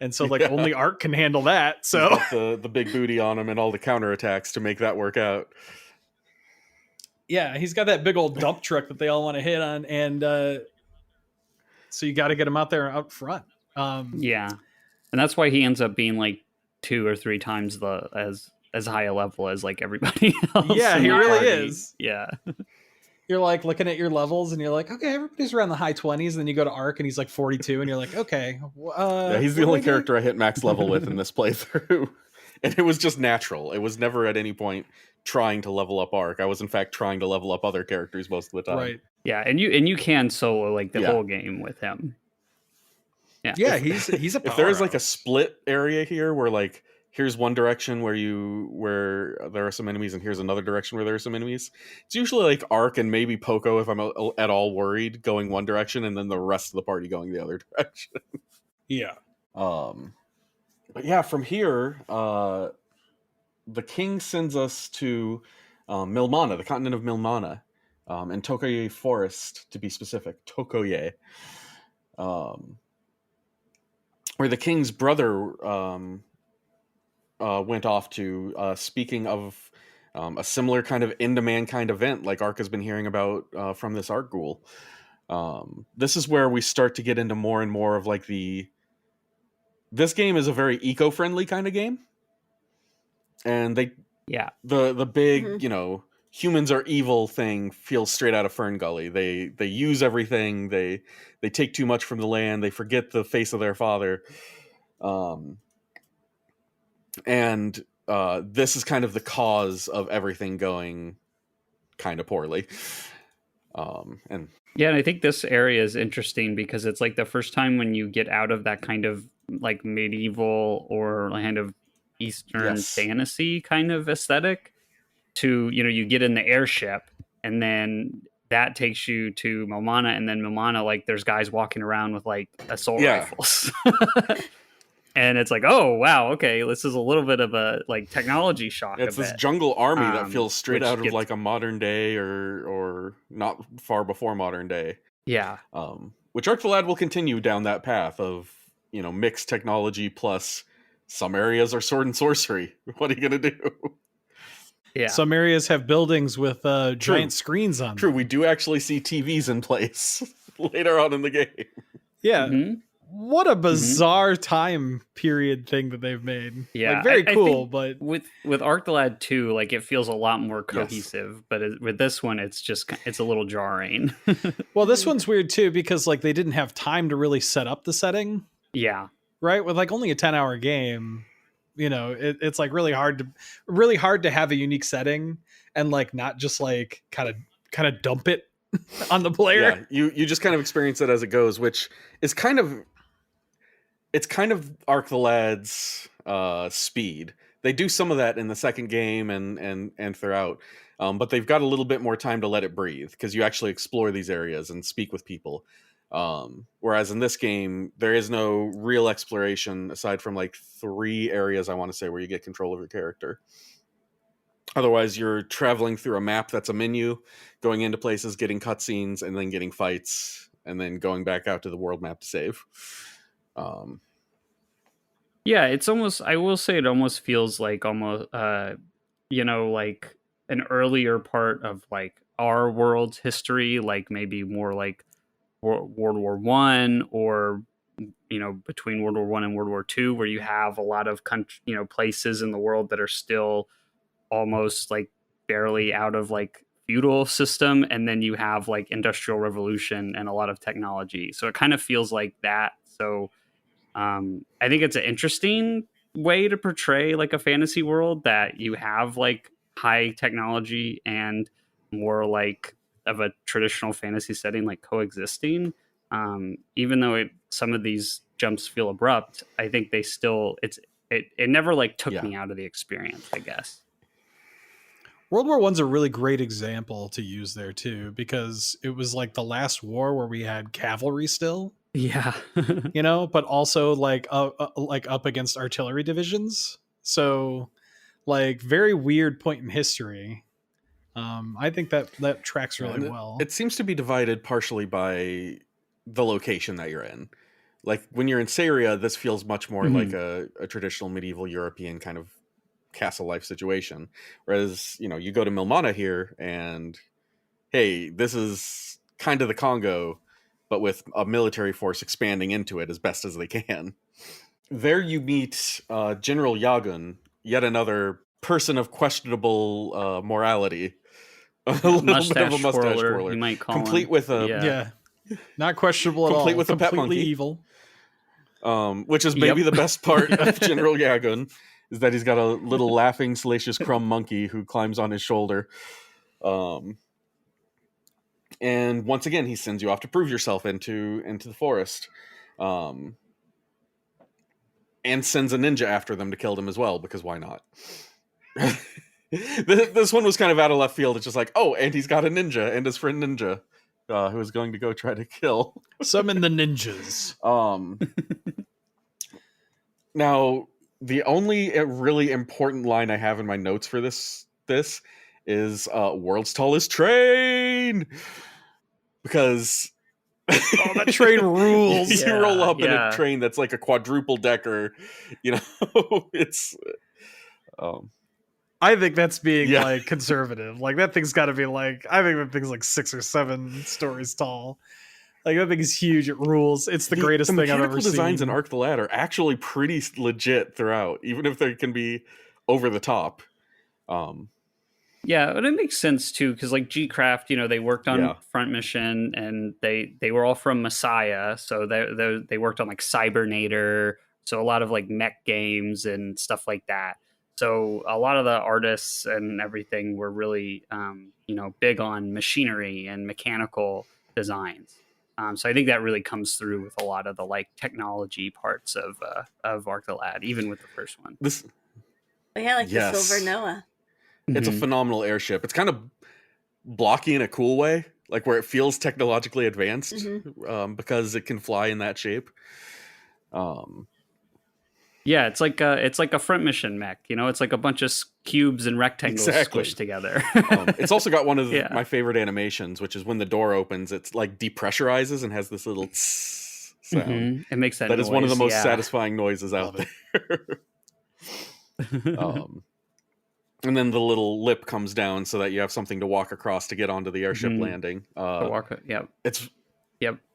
And so like only Arc can handle that. So he's got the big booty on him and all the counterattacks to make that work out. Yeah, he's got that big old dump truck that they all want to hit on, and so you got to get him out there out front. And that's why he ends up being like 2 or 3 times as high a level as like everybody else. Yeah, he really is. Yeah. You're like looking at your levels and you're like, okay, everybody's around the high 20s. And then you go to Arc and he's like 42 and you're like, okay. He's the only character I hit max level with in this playthrough. And it was just natural. It was never at any point trying to level up Arc. I was in fact trying to level up other characters most of the time. Right. Yeah, and you can solo like the whole game with him. Yeah, he's a power if there is like a split area here where like here's one direction where there are some enemies, and here's another direction where there are some enemies, it's usually like Arc and maybe Poco, if I'm at all worried, going one direction, and then the rest of the party going the other direction. But yeah, from here, the king sends us to Milmana, the continent of Milmana, and Tokoye Forest, to be specific. Tokoye. Where the king's brother went off to, speaking of a similar kind of end-to-man kind of event like Arc has been hearing about from this Arc Ghoul. This is where we start to get into more and more of like this game is a very eco-friendly kind of game. And the big, humans are evil thing feels straight out of Fern Gully. They use everything. They take too much from the land. They forget the face of their father. And this is kind of the cause of everything going kind of poorly. And I think this area is interesting because it's like the first time when you get out of that kind of like medieval or kind of Eastern fantasy kind of aesthetic to, you get in the airship, and then that takes you to Milmana, and then Milmana, like there's guys walking around with like assault rifles. And it's like, oh wow, okay, this is a little bit of a like technology shock. It's this jungle army that feels straight out of like a modern day or not far before modern day. Yeah. Which Arc the Lad will continue down that path of, mixed technology plus some areas are sword and sorcery. What are you gonna do? Yeah. Some areas have buildings with giant screens on them. True, we do actually see TVs in place later on in the game. Yeah. Mm-hmm. What a bizarre time period thing that they've made. Yeah, like, very cool, but with Arc the Lad 2, like it feels a lot more cohesive. But with this one, it's a little jarring. Well, this one's weird too because like they didn't have time to really set up the setting. Yeah, right. With like only a 10-hour game, it's like really hard to have a unique setting and like not just like kind of dump it on the player. Yeah, you just kind of experience it as it goes, which is kind of. It's kind of Arc the Lad's speed. They do some of that in the second game and throughout, but they've got a little bit more time to let it breathe because you actually explore these areas and speak with people. Whereas in this game, there is no real exploration aside from like 3 areas, I want to say, where you get control of your character. Otherwise, you're traveling through a map that's a menu, going into places, getting cutscenes, and then getting fights, and then going back out to the world map to save. Yeah, it's almost, I will say it almost feels like almost like an earlier part of like our world's history, like maybe more like World War One, or between World War One and World War Two, where you have a lot of places in the world that are still almost like barely out of like feudal system, and then you have like industrial revolution and a lot of technology, so it kind of feels like that. So I think it's an interesting way to portray like a fantasy world that you have like high technology and more like of a traditional fantasy setting like coexisting. Even though some of these jumps feel abrupt, I think they still it never like took me out of the experience, I guess. World War One's a really great example to use there too, because it was like the last war where we had cavalry still. Yeah. But also like up against artillery divisions. So like very weird point in history. I think that tracks really well. It seems to be divided partially by the location that you're in. Like when you're in Syria, this feels much more like a traditional medieval European kind of castle life situation. Whereas, you go to Milmana here and, hey, this is kind of the Congo, but with a military force expanding into it as best as they can. There you meet General Yagun, yet another person of questionable morality. A little bit of a mustache twirler. You might call complete him. with a not questionable at all. Complete with a pet monkey. Evil. Which is maybe the best part of General Yagun, is that he's got a little laughing, salacious crumb monkey who climbs on his shoulder. And once again, he sends you off to prove yourself into the forest. And sends a ninja after them to kill them as well, because why not? This one was kind of out of left field. It's just like, oh, and he's got a ninja and his friend Ninja, who is going to go try to kill. Summon the ninjas. Now, the only really important line I have in my notes for this is world's tallest train, because that train rules. You roll up in a train that's like a quadruple decker. It's. I think that's being like conservative. Like that thing's got to be like, I think that thing's like 6 or 7 stories tall. Like that thing is huge. It rules. It's the greatest thing I've ever seen. The mechanical designs in Arc the Lad are actually pretty legit throughout, even if they can be over the top. Yeah, but it makes sense too, because like G-Craft, they worked on Front Mission, and they were all from Messiah, so they worked on like Cybernator, so a lot of like mech games and stuff like that. So a lot of the artists and everything were really big on machinery and mechanical designs. So I think that really comes through with a lot of the like technology parts of Arc the Lad, even with the first one. The Silver Noah. It's a phenomenal airship. It's kind of blocky in a cool way, like where it feels technologically advanced, because it can fly in that shape. Yeah, it's like a Front Mission mech. It's like a bunch of cubes and rectangles squished together. It's also got one of my favorite animations, which is when the door opens, it's like depressurizes and has this little sound. It makes that noise. Is one of the most satisfying noises out there. And then the little lip comes down so that you have something to walk across to get onto the airship landing.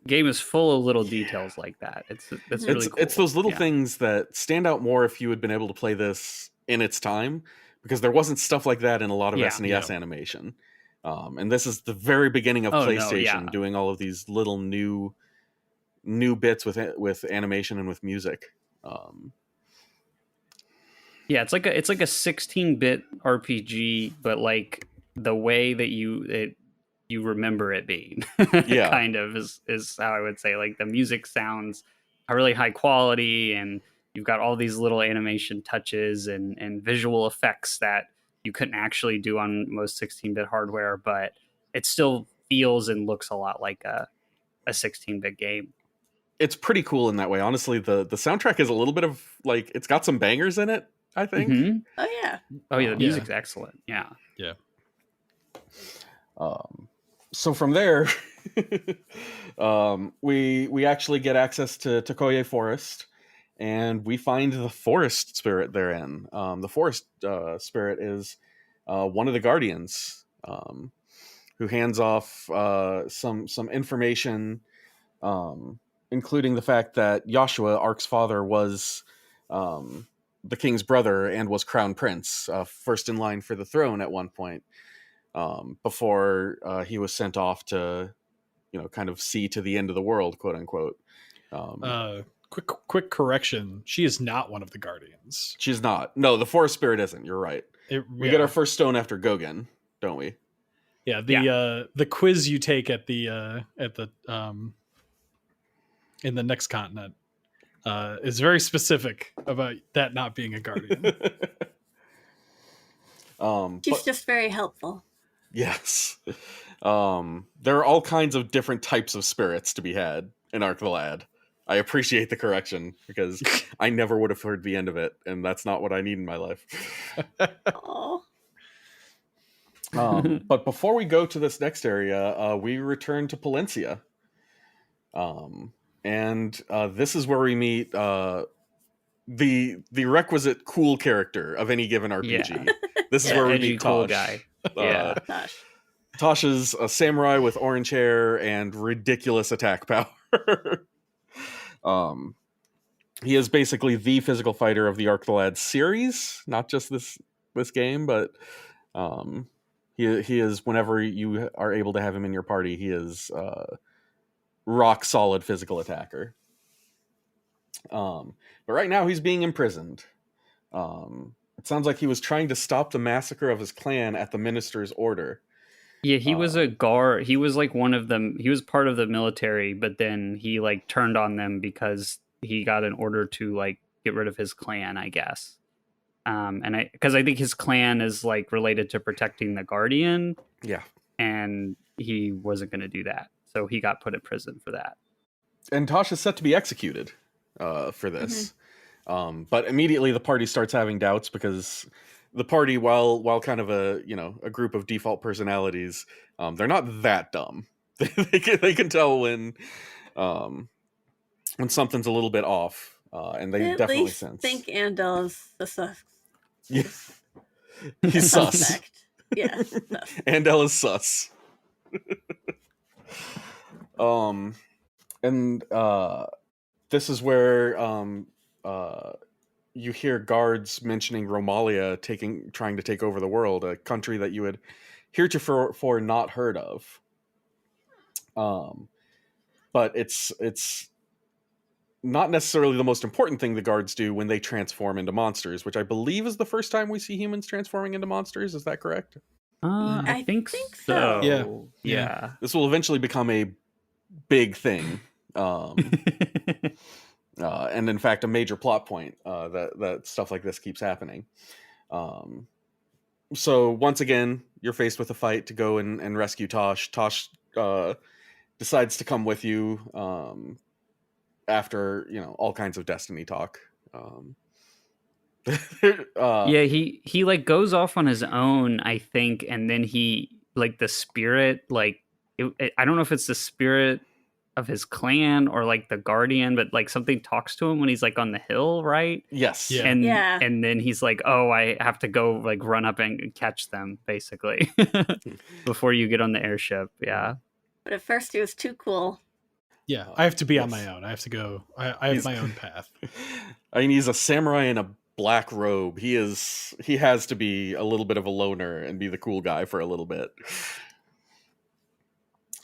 Game is full of little details like that. It's really cool. It's those little things that stand out more if you had been able to play this in its time, because there wasn't stuff like that in a lot of SNES animation. And this is the very beginning of PlayStation doing all of these little new bits with animation and with music. Yeah, it's like a 16-bit RPG, but like the way that you remember it being, kind of is how I would say. Like the music sounds are really high quality, and you've got all these little animation touches and visual effects that you couldn't actually do on most 16-bit hardware, but it still feels and looks a lot like a 16-bit game. It's pretty cool in that way. Honestly, the soundtrack is a little bit of like, it's got some bangers in it, I think. Mhm. Oh yeah. Oh yeah, the Yeah. music's excellent. Yeah. Yeah. So from there, we actually get access to Tokoye Forest, and we find the forest spirit therein. The forest spirit is one of the guardians, who hands off some information, including the fact that Joshua, Ark's father, was the king's brother and was crown prince, first in line for the throne at one point, before he was sent off to, kind of see to the end of the world, quote unquote. Quick correction. She is not one of the guardians. She's not. No, the forest spirit isn't. You're right. We get our first stone after Goguen, don't we? Yeah, the quiz you take at the in the next continent is very specific about that not being a guardian. She's just very helpful. Yes. There are all kinds of different types of spirits to be had in Ark the Lad. I appreciate the correction because I never would have heard the end of it, and that's not what I need in my life. Oh. But before we go to this next area, we return to Palencia. And this is where we meet the requisite cool character of any given RPG. Yeah. This is where we Edgy, meet cool Tosh. guy. Yeah. Gosh. Tosh is a samurai with orange hair and ridiculous attack power. He is basically the physical fighter of the Ark the Lad series, not just this game, but he is, whenever you are able to have him in your party, he is rock solid physical attacker. But right now he's being imprisoned. It sounds like he was trying to stop the massacre of his clan at the minister's order. Yeah, he was a guard. He was like one of them. He was part of the military, but then he like turned on them because he got an order to like get rid of his clan, I guess. Because I think his clan is like related to protecting the guardian. Yeah. And he wasn't going to do that. So he got put in prison for that. And Tosh is set to be executed for this. But immediately the party starts having doubts because the party, while kind of a group of default personalities, they're not that dumb. they can tell when something's a little bit off, and they At definitely least sense. think Andel is the sus. Yeah. He's sus. Suspect. Yeah, sus. Andel is sus. And this is where you hear guards mentioning Romalia trying to take over the world, a country that you had heretofore not heard of. But it's not necessarily the most important thing the guards do when they transform into monsters, which I believe is the first time we see humans transforming into monsters. Is that correct? I think think so. so. Yeah. This will eventually become a big thing. And in fact, a major plot point that stuff like this keeps happening. So once again, you're faced with a fight to go and rescue Tosh. Tosh decides to come with you after all kinds of Destiny talk. Yeah, he like goes off on his own, I think, and then he like the spirit, like I don't know if it's the spirit of his clan or like the guardian, but like something talks to him when he's like on the hill, right? Yes. Yeah. And then he's like, oh, I have to go like run up and catch them basically before you get on the airship. Yeah. But at first he was too cool. Yeah, I have to be on Yes. my own. I have to go. I have my own path. I mean, he's a samurai in a black robe. He has to be a little bit of a loner and be the cool guy for a little bit.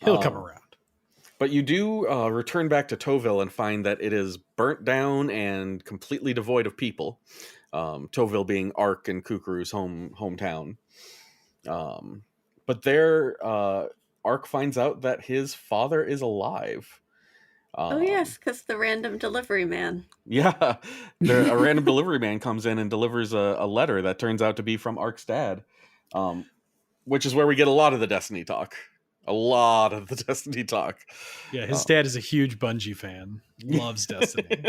He'll come around. But you do return back to Toville and find that it is burnt down and completely devoid of people. Toville being Ark and Kukuru's hometown. But there, Ark finds out that his father is alive. Oh yes, because the random delivery man. Yeah, a random delivery man comes in and delivers a letter that turns out to be from Ark's dad, which is where we get a lot of the Destiny talk. A lot of the Destiny talk. Yeah, his dad is a huge Bungie fan. Loves Destiny.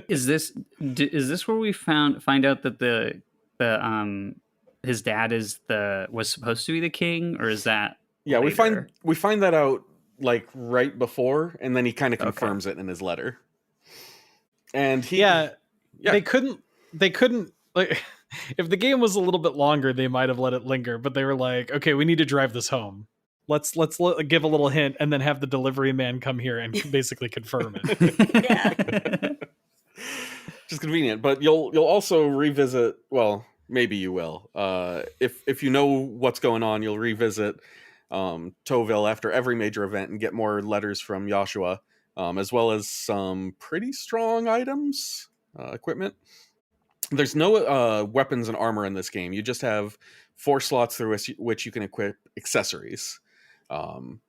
Is this where we find out that the his dad was supposed to be the king, or is that Yeah, later? we find that out like right before, and then he kind of Okay. confirms it in his letter. And yeah, they couldn't like if the game was a little bit longer, they might have let it linger, but they were like, okay, we need to drive this home. Let's give a little hint and then have the delivery man come here and basically confirm it. Yeah. Just convenient, but you'll also revisit. Well, maybe you will. If you know what's going on, you'll revisit Toville after every major event and get more letters from Joshua, as well as some pretty strong items, equipment. There's no weapons and armor in this game. You just have 4 slots through which you can equip accessories.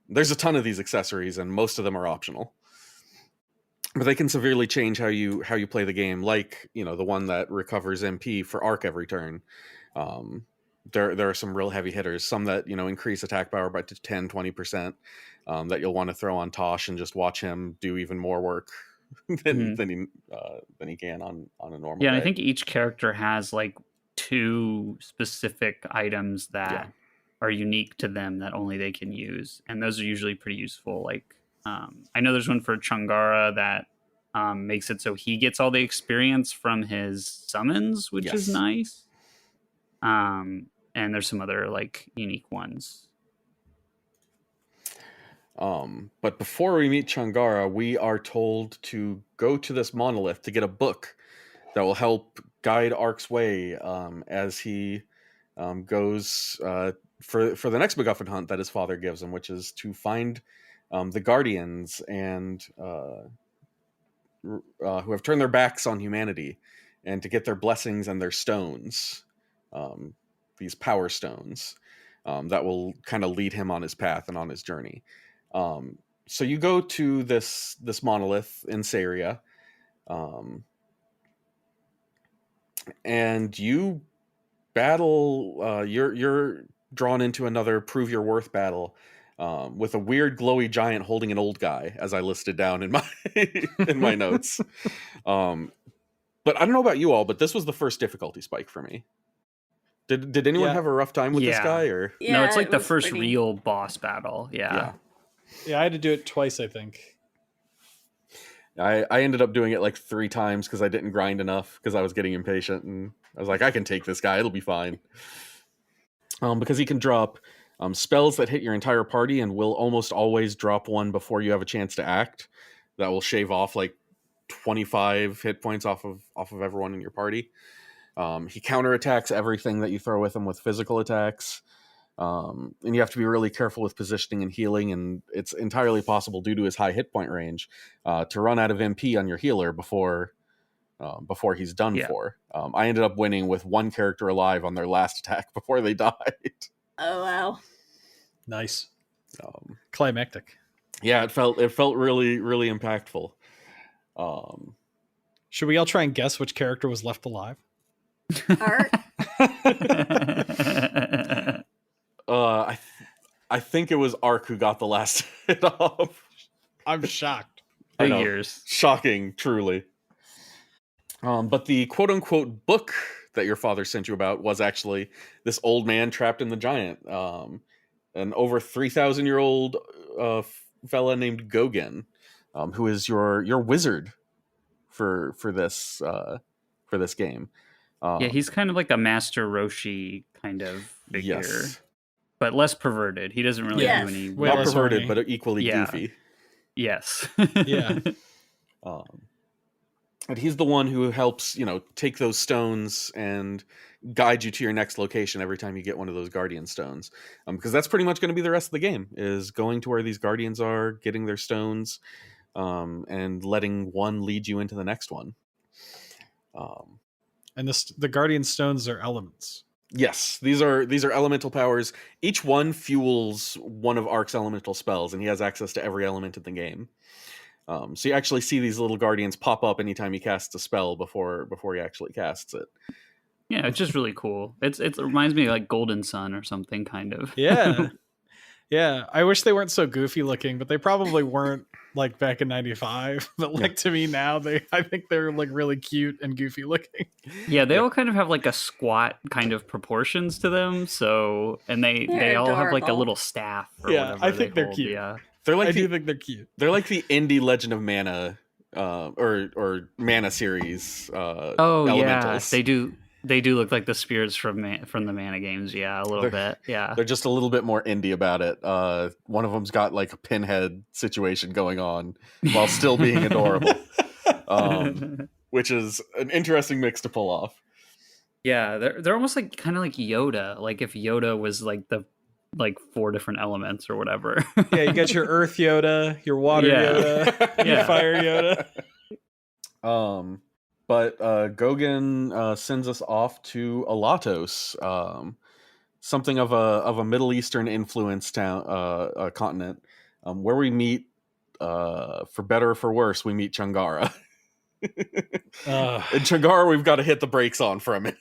There's a ton of these accessories, and most of them are optional. But they can severely change how you play the game, like, you know, the one that recovers MP for Arc every turn. There are some real heavy hitters, some that, you know, increase attack power by 10, 20%, that you'll want to throw on Tosh and just watch him do even more work than he can on a normal day. And I think each character has like 2 specific items that are unique to them that only they can use, and those are usually pretty useful. Like I know there's one for Changara that makes it so he gets all the experience from his summons, which is nice. And there's some other like unique ones. But before we meet Changara, we are told to go to this monolith to get a book that will help guide Ark's way as he goes for the next MacGuffin hunt that his father gives him, which is to find the Guardians and who have turned their backs on humanity, and to get their blessings and their stones, these power stones that will kind of lead him on his path and on his journey. So you go to this monolith in Saria, and you battle. You're drawn into another prove your worth battle with a weird glowy giant holding an old guy, as I listed down in my in my notes. But I don't know about you all, but this was the first difficulty spike for me. Did anyone have a rough time with this guy? Or no, it's like the first real boss battle. Yeah, I had to do it twice, I think. I ended up doing it like 3 times because I didn't grind enough because I was getting impatient, and I was like, I can take this guy, it'll be fine. Because he can drop spells that hit your entire party and will almost always drop one before you have a chance to act. That will shave off like 25 hit points off of everyone in your party. He counterattacks everything that you throw with him with physical attacks. And you have to be really careful with positioning and healing, and it's entirely possible, due to his high hit point range, to run out of MP on your healer before he's done for. I ended up winning with 1 character alive on their last attack before they died. Oh wow. Nice. Climactic. Yeah, it felt really, really impactful. Should we all try and guess which character was left alive? Art. I think it was Ark who got the last hit off. I'm shocked. Figures. Shocking, truly. But the quote-unquote book that your father sent you about was actually this old man trapped in the giant. An over 3,000-year-old fella named Gauguin, who is your wizard for this game. He's kind of like a Master Roshi kind of figure. Yes. But less perverted. He doesn't really do any... Not perverted, but equally goofy. Yes. Yeah. And he's the one who helps, take those stones and guide you to your next location every time you get one of those guardian stones. Because that's pretty much going to be the rest of the game, is going to where these guardians are, getting their stones, and letting one lead you into the next one. And the guardian stones are elements. Yes, these are elemental powers. Each one fuels one of Ark's elemental spells, and he has access to every element in the game. So you actually see these little guardians pop up anytime he casts a spell before he actually casts it. Yeah, it's just really cool. It reminds me of like Golden Sun or something, kind of. Yeah. Yeah. I wish they weren't so goofy looking, but they probably weren't like back in 95. But like to me now, I think they're like really cute and goofy looking. Yeah, they all kind of have like a squat kind of proportions to them. So, and they They're all have like a adorable. little staff or Yeah, whatever. I think they they're hold. cute. Yeah. They're like I do think they're cute. they're like the indie Legend of Mana or Mana series Oh elementals. yeah, they do. They do look like the spirits from the Mana games. Yeah, a little bit. Yeah. They're just a little bit more indie about it. One of them's got like a pinhead situation going on while still being adorable, which is an interesting mix to pull off. Yeah, they're almost like kind of like Yoda. Like if Yoda was like the 4 different elements or whatever. Yeah, you got your Earth Yoda, your Water Yeah. Yoda, your Yeah. Fire Yoda. But Gauguin sends us off to Alatos, something of a Middle Eastern influence town continent, where we meet, for better or for worse, we meet Changara. And Changara, we've got to hit the brakes on from it.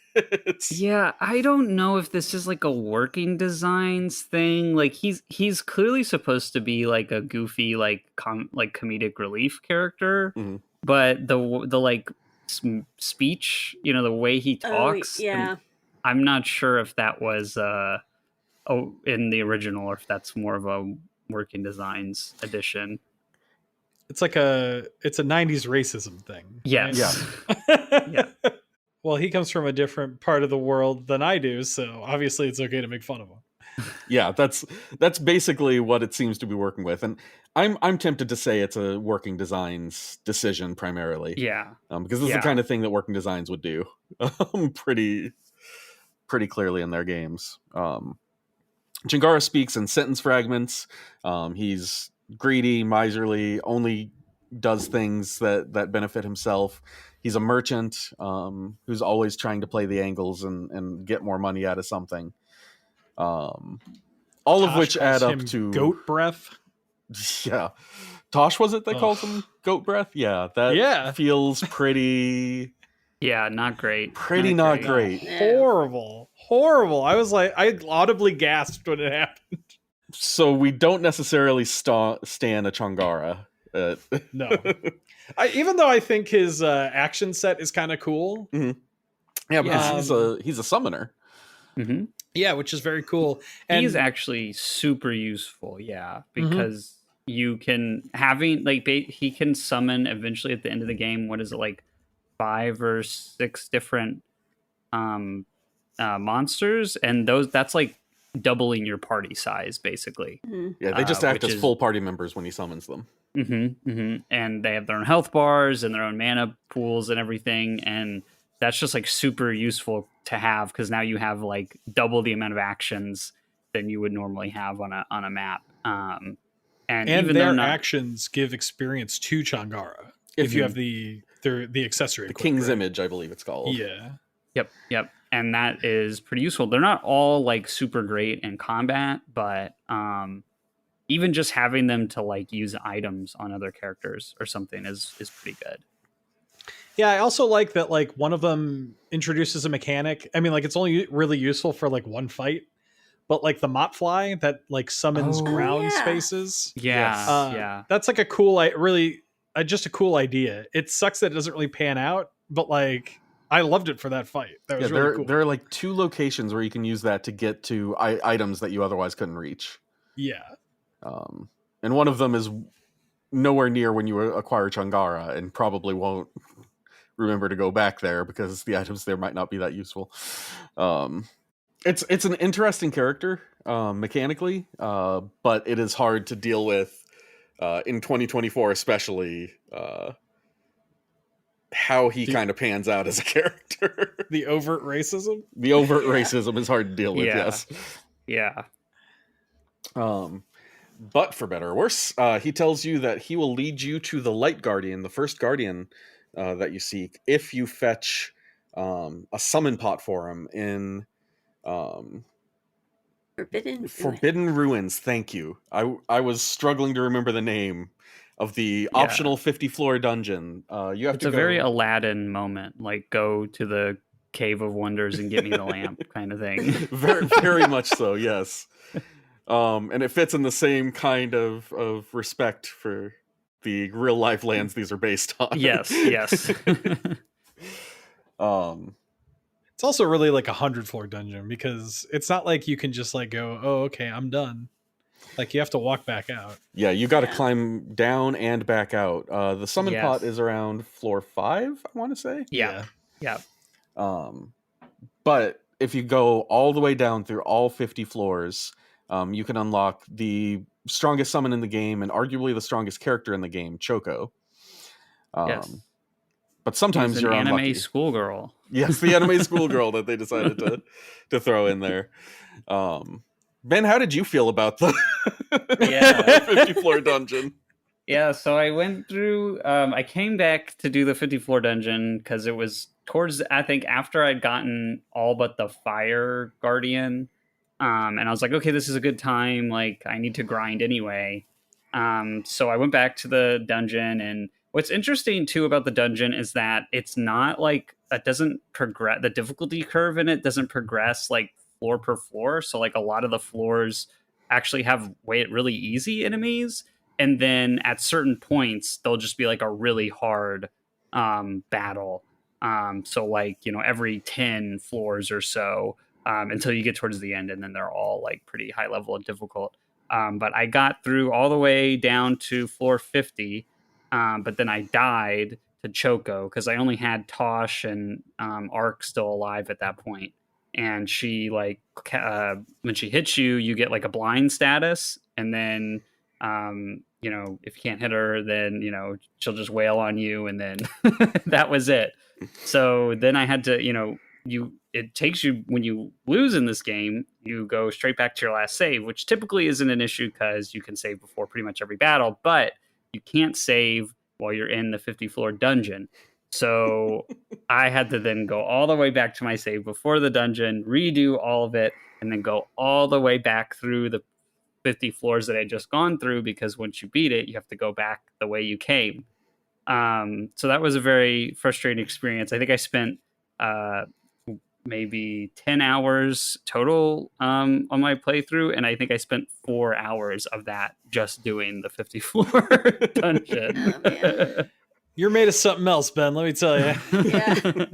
Yeah, I don't know if this is like a working designs thing. Like he's clearly supposed to be like a goofy like comedic relief character, Mhm. but the like speech, the way he talks, yeah. I'm not sure if that was in the original or if that's more of a working designs edition. It's a 90s racism thing. Yes. Right? Yeah. Well, he comes from a different part of the world than I do, so obviously it's okay to make fun of him. Yeah, that's basically what it seems to be working with, and I'm tempted to say it's a working designs decision primarily. Yeah, because this is the kind of thing that working designs would do, pretty clearly in their games. Chingara speaks in sentence fragments. He's greedy, miserly, only does things that benefit himself. He's a merchant who's always trying to play the angles and get more money out of something. All of which add up to goat breath. Yeah, Tosh, was it that calls him goat breath? Yeah, that feels pretty. Yeah, not great. Not great. Horrible. I was like, I audibly gasped when it happened. So we don't necessarily stan a Changara. No. Even though I think his action set is kind of cool. Mm-hmm. Yeah, because he's a summoner. Mm-hmm. Yeah, which is very cool. And he's actually super useful. Yeah, because you can he can summon eventually at the end of the game. What is it, like 5 or 6 different monsters, and that's like doubling your party size basically. Yeah, they just act as full party members when he summons them. And they have their own health bars and their own mana pools and everything, and that's just like super useful to have because now you have like double the amount of actions than you would normally have on a map. And even their actions give experience to Changara if you have the accessory, the King's Image, I believe it's called. Yeah. Yep. And that is pretty useful. They're not all like super great in combat, but even just having them to like use items on other characters or something is pretty good. Yeah, I also like that like one of them introduces a mechanic. I mean, like it's only really useful for like one fight, but like the Motfly that like summons ground spaces. Yeah. That's like a cool, just a cool idea. It sucks that it doesn't really pan out, but like I loved it for that fight. That was really cool. There are like 2 locations where you can use that to get to items that you otherwise couldn't reach. Yeah. And one of them is nowhere near when you acquire Changara, and probably won't remember to go back there because the items there might not be that useful. It's an interesting character mechanically, but it is hard to deal with in 2024, especially how he kind of pans out as a character. The overt racism? The overt racism is hard to deal with, yes. Yeah. But for better or worse, he tells you that he will lead you to the Light Guardian, the first Guardian that you seek, if you fetch a summon pot for him in Forbidden Ruins. Thank you. I was struggling to remember the name of the Yeah. optional 50 floor dungeon. You have It's to a go... very Aladdin moment, like go to the Cave of Wonders and get me the lamp kind of thing. very, very much so, yes. And it fits in the same kind of respect for the real life lands these are based on. Yes. It's also really like a 100-floor dungeon, because it's not like you can just like go, oh, okay, I'm done. Like, you have to walk back out. Yeah, you got to Yeah. climb down and back out. The summon Yes. pot is around floor 5, I want to say. Yeah. But if you go all the way down through all 50 floors, you can unlock the strongest summon in the game and arguably the strongest character in the game, Choco. Yes. But He was sometimes an you're anime unlucky. schoolgirl. Yes, the anime schoolgirl that they decided to throw in there. Ben, how did you feel about the Yeah. 50 floor dungeon? Yeah, so I went through. I came back to do the 50 floor dungeon because it was towards, I think, after I'd gotten all but the fire guardian. And I was like, okay, this is a good time. Like, I need to grind anyway. So I went back to the dungeon. And what's interesting, too, about the dungeon is that it's not like, it doesn't progress, the difficulty curve in it doesn't progress like floor per floor. So, like, a lot of the floors actually have really easy enemies. And then at certain points, they'll just be like a really hard battle. So like, every 10 floors or so until you get towards the end, and then they're all like pretty high level and difficult. But I got through all the way down to floor 50, but then I died to Choco because I only had Tosh and Ark still alive at that point. And she like when she hits you, you get like a blind status, and then if you can't hit her, then she'll just wail on you, and then that was it. So then I had to it takes you, when you lose in this game, you go straight back to your last save, which typically isn't an issue because you can save before pretty much every battle, but you can't save while you're in the 50 floor dungeon. So I had to then go all the way back to my save before the dungeon, redo all of it, and then go all the way back through the 50 floors that I just gone through, because once you beat it, you have to go back the way you came. So that was a very frustrating experience. I think I spent maybe 10 hours total on my playthrough, and I think I spent 4 hours of that just doing the 50 floor dungeon. Oh, man. You're made of something else, Ben, let me tell you. Yeah.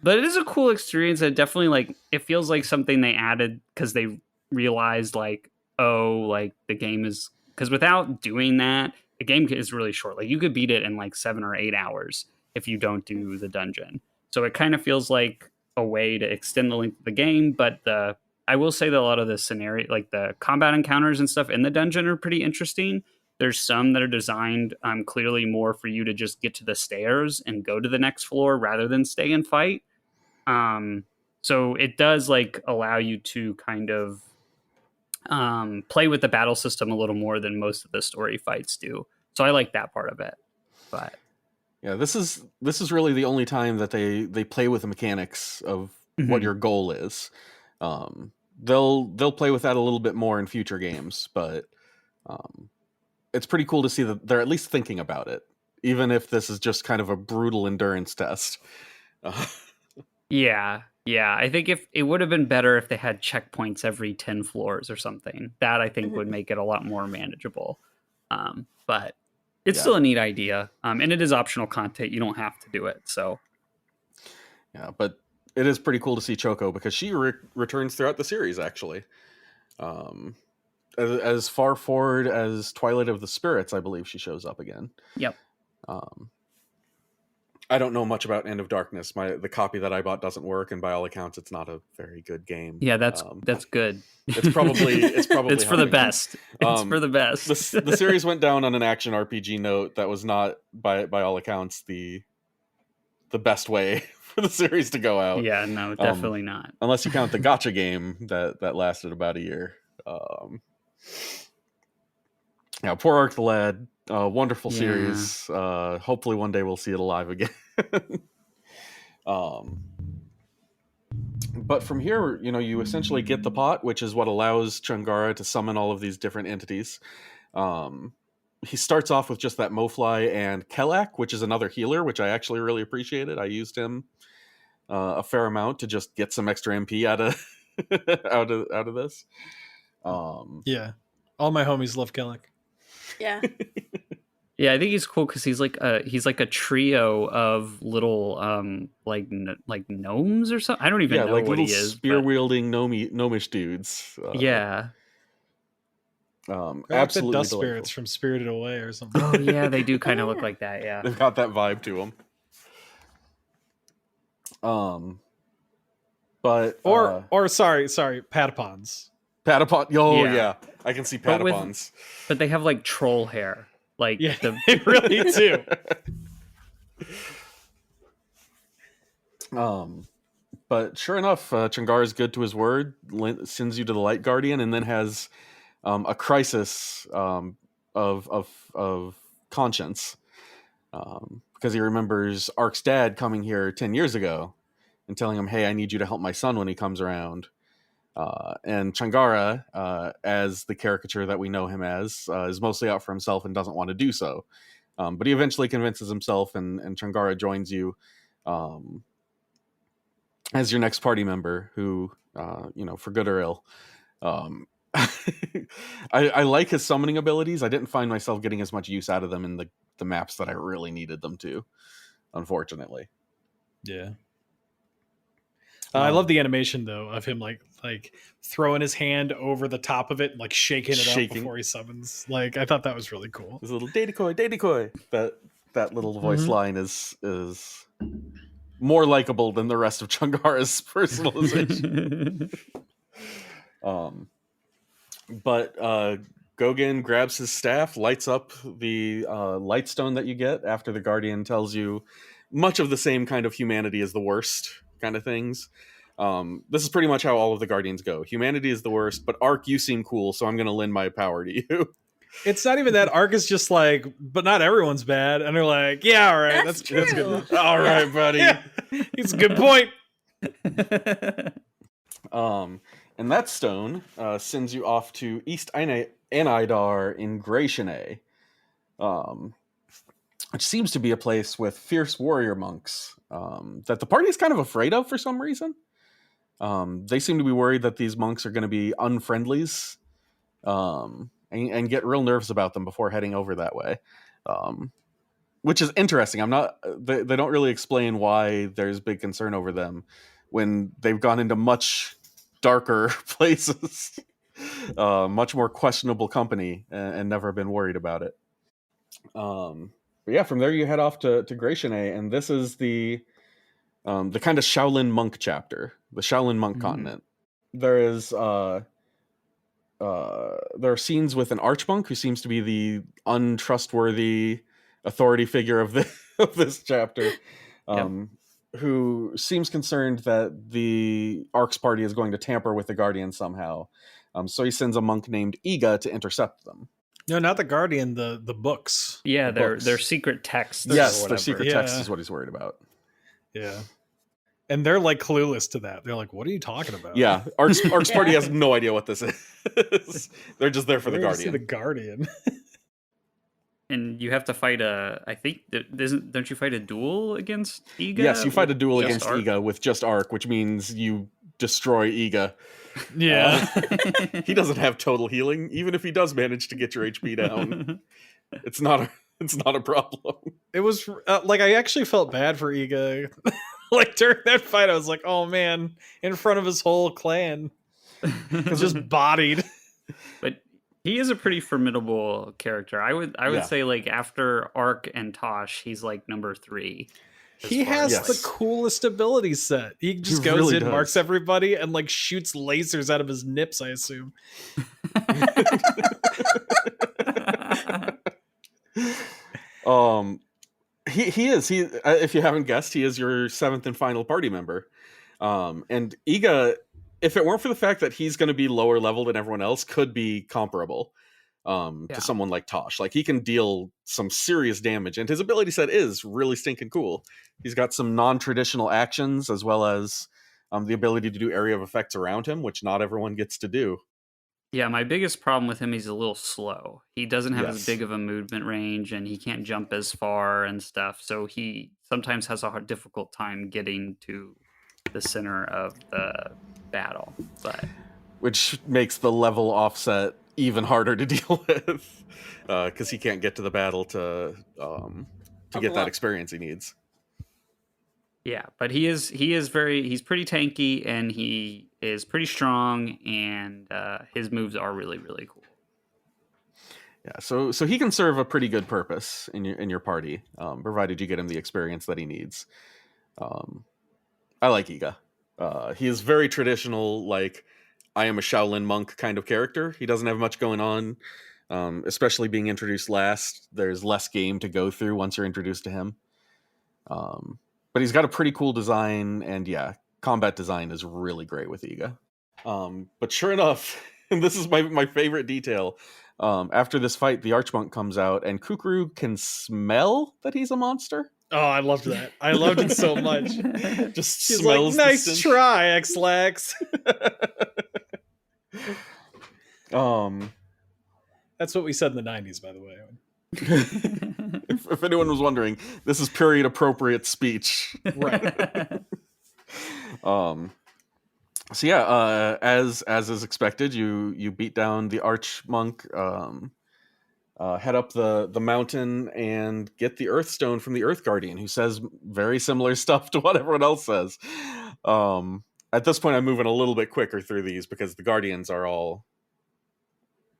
But it is a cool experience. It definitely, like, it feels like something they added because they realized, like, the game is, because without doing that, the game is really short. Like, you could beat it in like 7 or 8 hours if you don't do the dungeon. So it kind of feels like a way to extend the length of the game. But I will say that a lot of the scenario, like the combat encounters and stuff in the dungeon, are pretty interesting. There's some that are designed clearly more for you to just get to the stairs and go to the next floor rather than stay and fight. So it does like allow you to kind of play with the battle system a little more than most of the story fights do. So I like that part of it. But yeah, this is really the only time that they play with the mechanics of what your goal is. They'll play with that a little bit more in future games, but it's pretty cool to see that they're at least thinking about it, even if this is just kind of a brutal endurance test. Yeah. I think if it would have been better if they had checkpoints every 10 floors or something. That I think would make it a lot more manageable. But it's still a neat idea. And it is optional content. You don't have to do it. So yeah, but it is pretty cool to see Choco because she returns throughout the series, actually. As far forward as Twilight of the Spirits, I believe she shows up again. Yep. I don't know much about End of Darkness. The copy that I bought doesn't work, and by all accounts, it's not a very good game. Yeah, that's good. It's probably it's for the best. It's for the best. The series went down on an action RPG note that was not, by all accounts, the best way for the series to go out. Yeah, no, definitely not. Unless you count the gacha game that lasted about a year. Yeah, poor Arc the Lad. Wonderful series. Hopefully one day we'll see it alive again. But from here, you essentially get the pot, which is what allows Chungara to summon all of these different entities. he starts off with just that Mofly and Kelak, which is another healer, which I actually really appreciated. I used him a fair amount to just get some extra MP out of out of this. Yeah, all my homies love Kellic. Yeah. Yeah, I think he's cool because he's like a trio of little like gnomes or something. I don't even know like what little he is. spear wielding gnomish dudes. Yeah. Like Absolutely the dust delightful. spirits from Spirited Away or something. Oh yeah, they do kind of look like that. Yeah. They've got that vibe to them. But or sorry, Patapons. Patapon. Oh Yeah. yeah, I can see Patapons. But they have like troll hair. Like Yeah, they really do. But sure enough, Changara is good to his word, sends you to the Light Guardian, and then has a crisis of conscience because he remembers Ark's dad coming here 10 years ago and telling him, "Hey, I need you to help my son when he comes around." And Changara, as the caricature that we know him as, is mostly out for himself and doesn't want to do so. But he eventually convinces himself, and Changara joins you as your next party member who, for good or ill. I like his summoning abilities. I didn't find myself getting as much use out of them in the maps that I really needed them to, unfortunately. Yeah. I love the animation though of him like throwing his hand over the top of it and like shaking it up before he summons. Like I thought that was really cool. His little decoy. That little voice line is more likable than the rest of Changara's personalization. But Gauguin grabs his staff, lights up the light stone that you get after the Guardian tells you much of the same kind of humanity is the worst kind of things. This is pretty much how all of the Guardians go. Humanity is the worst, but Ark, you seem cool, so I'm going to lend my power to you. It's not even that. Ark is just like, but not everyone's bad. And they're like, yeah, all right. That's That's true. good. All right, buddy. Yeah, it's a good point. And that stone sends you off to East Anidar in Gratiane, which seems to be a place with fierce warrior monks that the party is kind of afraid of for some reason. They seem to be worried that these monks are going to be unfriendlies and get real nervous about them before heading over that way, which is interesting. They don't really explain why there's big concern over them when they've gone into much darker places, much more questionable company, and never been worried about it. But yeah, from there you head off to Gratiane, and this is the kind of Shaolin monk chapter, the Shaolin monk continent. There is there are scenes with an archmonk who seems to be the untrustworthy authority figure of this chapter, who seems concerned that the Ark's party is going to tamper with the Guardian somehow. So he sends a monk named Iga to intercept them. No, not the Guardian, the books. Yeah, The their books. secret texts. Yes, or their whatever. secret text is what he's worried about. Yeah. And they're like clueless to that. They're like, what are you talking about? Yeah, Ark's party has no idea what this is. They're just there for the We're gonna Guardian. see the Guardian. And you have to fight don't you fight a duel against Iga? Yes, you fight a duel Just against Ark? Iga with just Ark, which means you destroy Iga. Yeah. He doesn't have total healing, even if he does manage to get your HP down. It's not a problem. It was like I actually felt bad for Iga. Like during that fight, I was like, "Oh man!" In front of his whole clan, just bodied. But he is a pretty formidable character. I would Yeah. say like after Ark and Tosh, he's like number 3. He has Yes. the coolest ability set. He just goes really in, does. marks everybody, and like shoots lasers out of his nips. I assume. He is if you haven't guessed, he is your 7th and final party member. And Iga, if it weren't for the fact that he's going to be lower level than everyone else, could be comparable to someone like Tosh. Like he can deal some serious damage, and his ability set is really stinking cool. He's got some non-traditional actions as well as the ability to do area of effects around him, which not everyone gets to do. Yeah, my biggest problem with him, he's a little slow. He doesn't have as Yes. big of a movement range, and he can't jump as far and stuff. So he sometimes has a difficult time getting to the center of the battle. But Which makes the level offset even harder to deal with, because he can't get to the battle to get Level that up. experience he needs. yeah, but he's pretty tanky, and he is pretty strong, and his moves are really, really cool. Yeah, so he can serve a pretty good purpose in your party, provided you get him the experience that he needs. I like Iga. He is very traditional, like, I am a Shaolin monk kind of character. He doesn't have much going on, especially being introduced last. There's less game to go through once you're introduced to him. But he's got a pretty cool design, and yeah, combat design is really great with Iga. But sure enough, and this is my favorite detail, after this fight, the Archmonk comes out, and Kukuru can smell that he's a monster. Oh, I loved that. I loved it so much. Just She's smells like, the nice stench. try, X-Lax. That's what we said in the 90s, by the way. if anyone was wondering, this is period appropriate speech. Right. So yeah, as is expected, you beat down the Archmonk, head up the mountain, and get the Earth Stone from the Earth Guardian, who says very similar stuff to what everyone else says. At this point, I'm moving a little bit quicker through these because the Guardians are all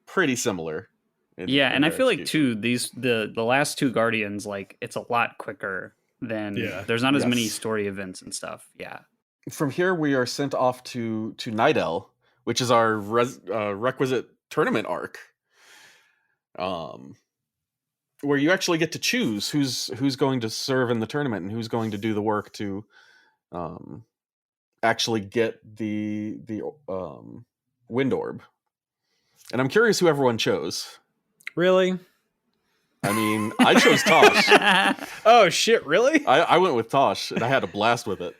pretty similar. Yeah, and I their feel like execution. too the last two Guardians, like, it's a lot quicker than there's not as many Yes. story events and stuff. Yeah. From here, we are sent off to Nidel, which is our requisite tournament arc, where you actually get to choose who's going to serve in the tournament and who's going to do the work to actually get the wind orb. And I'm curious who everyone chose. Really? I mean, I chose Tosh. Oh, shit, really? I went with Tosh, and I had a blast with it.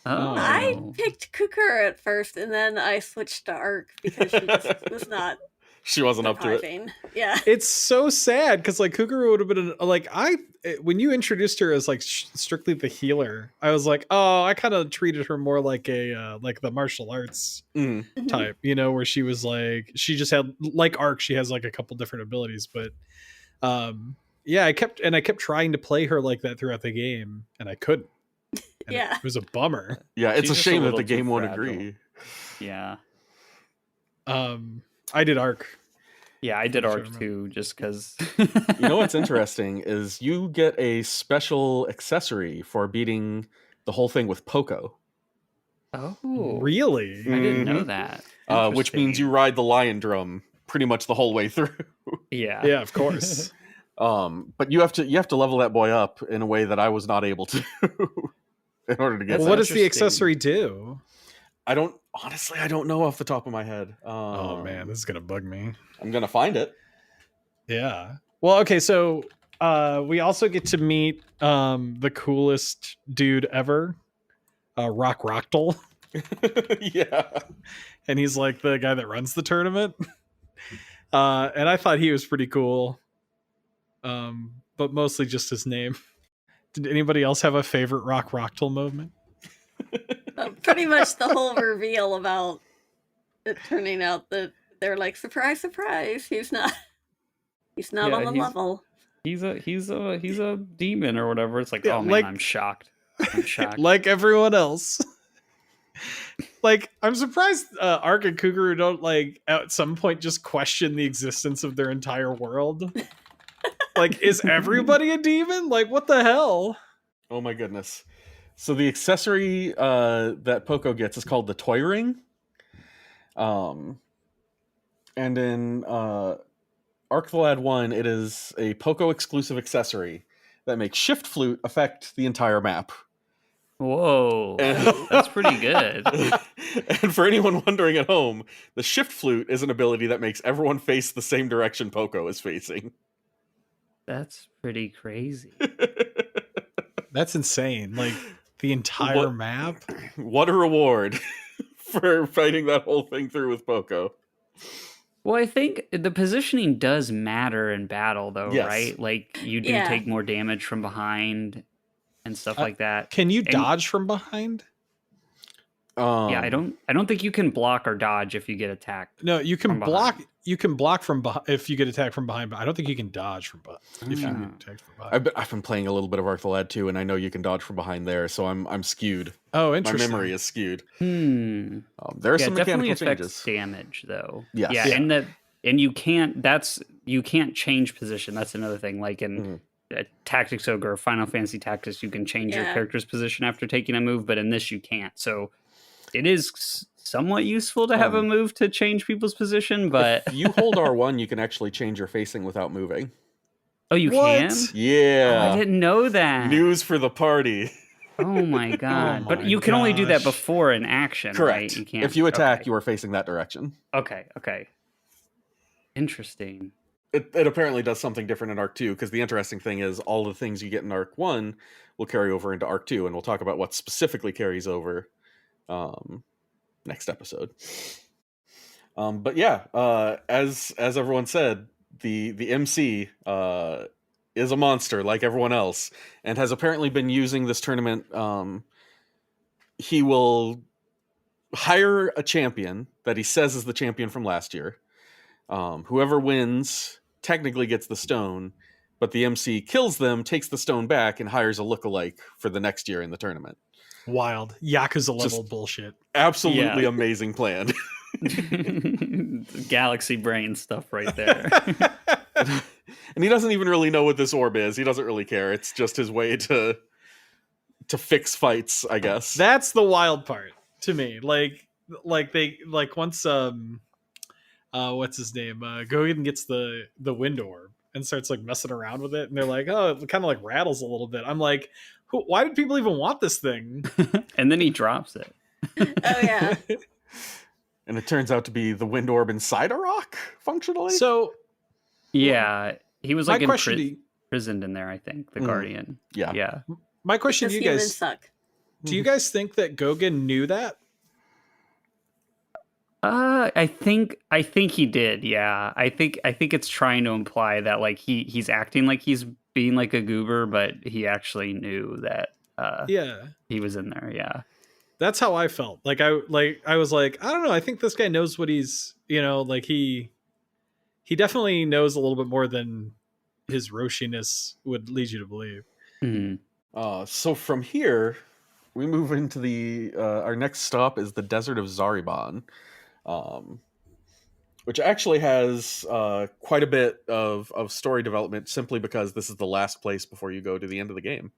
Oh. I picked Kukuru at first, and then I switched to Arc because she just was not She wasn't up to it. surviving. Yeah. It's so sad because like Kukuru would have been when you introduced her as like strictly the healer, I was like, oh, I kind of treated her more like a like the martial arts Mm. type, you know, where she was like, she just had like Arc, she has like a couple different abilities, but yeah, I kept trying to play her like that throughout the game, and I couldn't. And Yeah. it was a bummer. Yeah, it's She's a just a shame that little the game too won't fragile. agree. Yeah. I did Arc. Yeah, I did Sure, Arc too, just because. You know what's interesting is you get a special accessory for beating the whole thing with Poco, Oh, Really? I didn't know Mhm. that. Which means you Interesting. ride the lion drum pretty much the whole way through. Yeah. Yeah, of course. But you have to level that boy up in a way that I was not able to in order to get That's Well, that. what does the interesting. accessory do? I don't know off the top of my head. Oh man, this is gonna bug me. I'm gonna find it. Yeah. Well, okay, so we also get to meet the coolest dude ever, Rock Rocktal. Yeah. And he's like the guy that runs the tournament. And I thought he was pretty cool. But mostly just his name. Did anybody else have a favorite Rock Rocktal moment? Pretty much the whole reveal about it turning out that they're like, surprise, surprise, he's not Yeah, on the level. He's a demon or whatever. It's like, Yeah, oh man, like- I'm shocked. I'm shocked. Like everyone else. Like, I'm surprised Ark and Kukuru don't, like, at some point just question the existence of their entire world. Like, is everybody a demon? Like, what the hell? Oh my goodness. So the accessory that Poco gets is called the Toy Ring. And in Arc the Lad 1, it is a Poco exclusive accessory that makes Shift Flute affect the entire map. Whoa, that's pretty good. And for anyone wondering at home, the Shift Flute is an ability that makes everyone face the same direction Poco is facing. That's pretty crazy. That's insane. Like, the entire What- map? What a reward for fighting that whole thing through with Poco. Well, I think the positioning does matter in battle, though, Yes. right? Like you do Yeah. take more damage from behind and stuff like that. Can you And- dodge from behind? Yeah, I don't think you can block or dodge if you get attacked. No, you can from block. behind. You can block from if you get attacked from behind, but I don't think you can dodge from behind if you Ah. get attacked from behind. I've been playing a little bit of Arc the Lad too, and I know you can dodge from behind there, so I'm skewed. Oh, My interesting. memory is skewed. Hmm. There are Yeah, some it definitely mechanical affects changes. damage, though. Yes. Yeah, Yeah. and you can't change position. That's another thing. Like in Tactics Ogre or Final Fantasy Tactics, you can change your Yeah. character's position after taking a move, but in this you can't. So it is somewhat useful to have a move to change people's position, but If you hold R1, you can actually change your facing without moving. oh, you What? can? Yeah. Oh, I didn't know that. News for the party. Oh my god! But my you can only do that gosh. before an action, Correct. right? You can't. If you attack, okay. you are facing that direction. Okay. Interesting. It apparently does something different in Arc 2, because the interesting thing is all the things you get in Arc 1 will carry over into Arc 2, and we'll talk about what specifically carries over next episode. But yeah, as everyone said, the MC is a monster like everyone else, and has apparently been using this tournament. He will hire a champion that he says is the champion from last year. Whoever wins technically gets the stone, but the MC kills them, takes the stone back, and hires a lookalike for the next year in the tournament. Wild Yakuza level Just- bullshit. Absolutely Yeah. amazing plan. Galaxy brain stuff right there. And he doesn't even really know what this orb is. He doesn't really care. It's just his way to fix fights, I guess. That's the wild part to me. Like they once what's his name? Gogan gets the wind orb and starts like messing around with it, and they're like, oh, it kind of like rattles a little bit. I'm like, why did people even want this thing? And then he drops it. Oh yeah. And it turns out to be the wind orb inside a rock, functionally. So Yeah, he was my like question to imprisoned in there. I think the Mhm. Guardian. yeah. Yeah. my question Because to you humans guys: suck. do you guys think that Gogan knew that? I think he did. Yeah, I think it's trying to imply that like he's acting like he's being like a goober, but he actually knew that Yeah. he was in there. Yeah. That's how I felt. Like I was like, I don't know. I think this guy knows what he's, like he definitely knows a little bit more than his Roshiness would lead you to believe. Mhm. So from here, we move into the our next stop is the desert of Zariban, which actually has quite a bit of story development, simply because this is the last place before you go to the end of the game.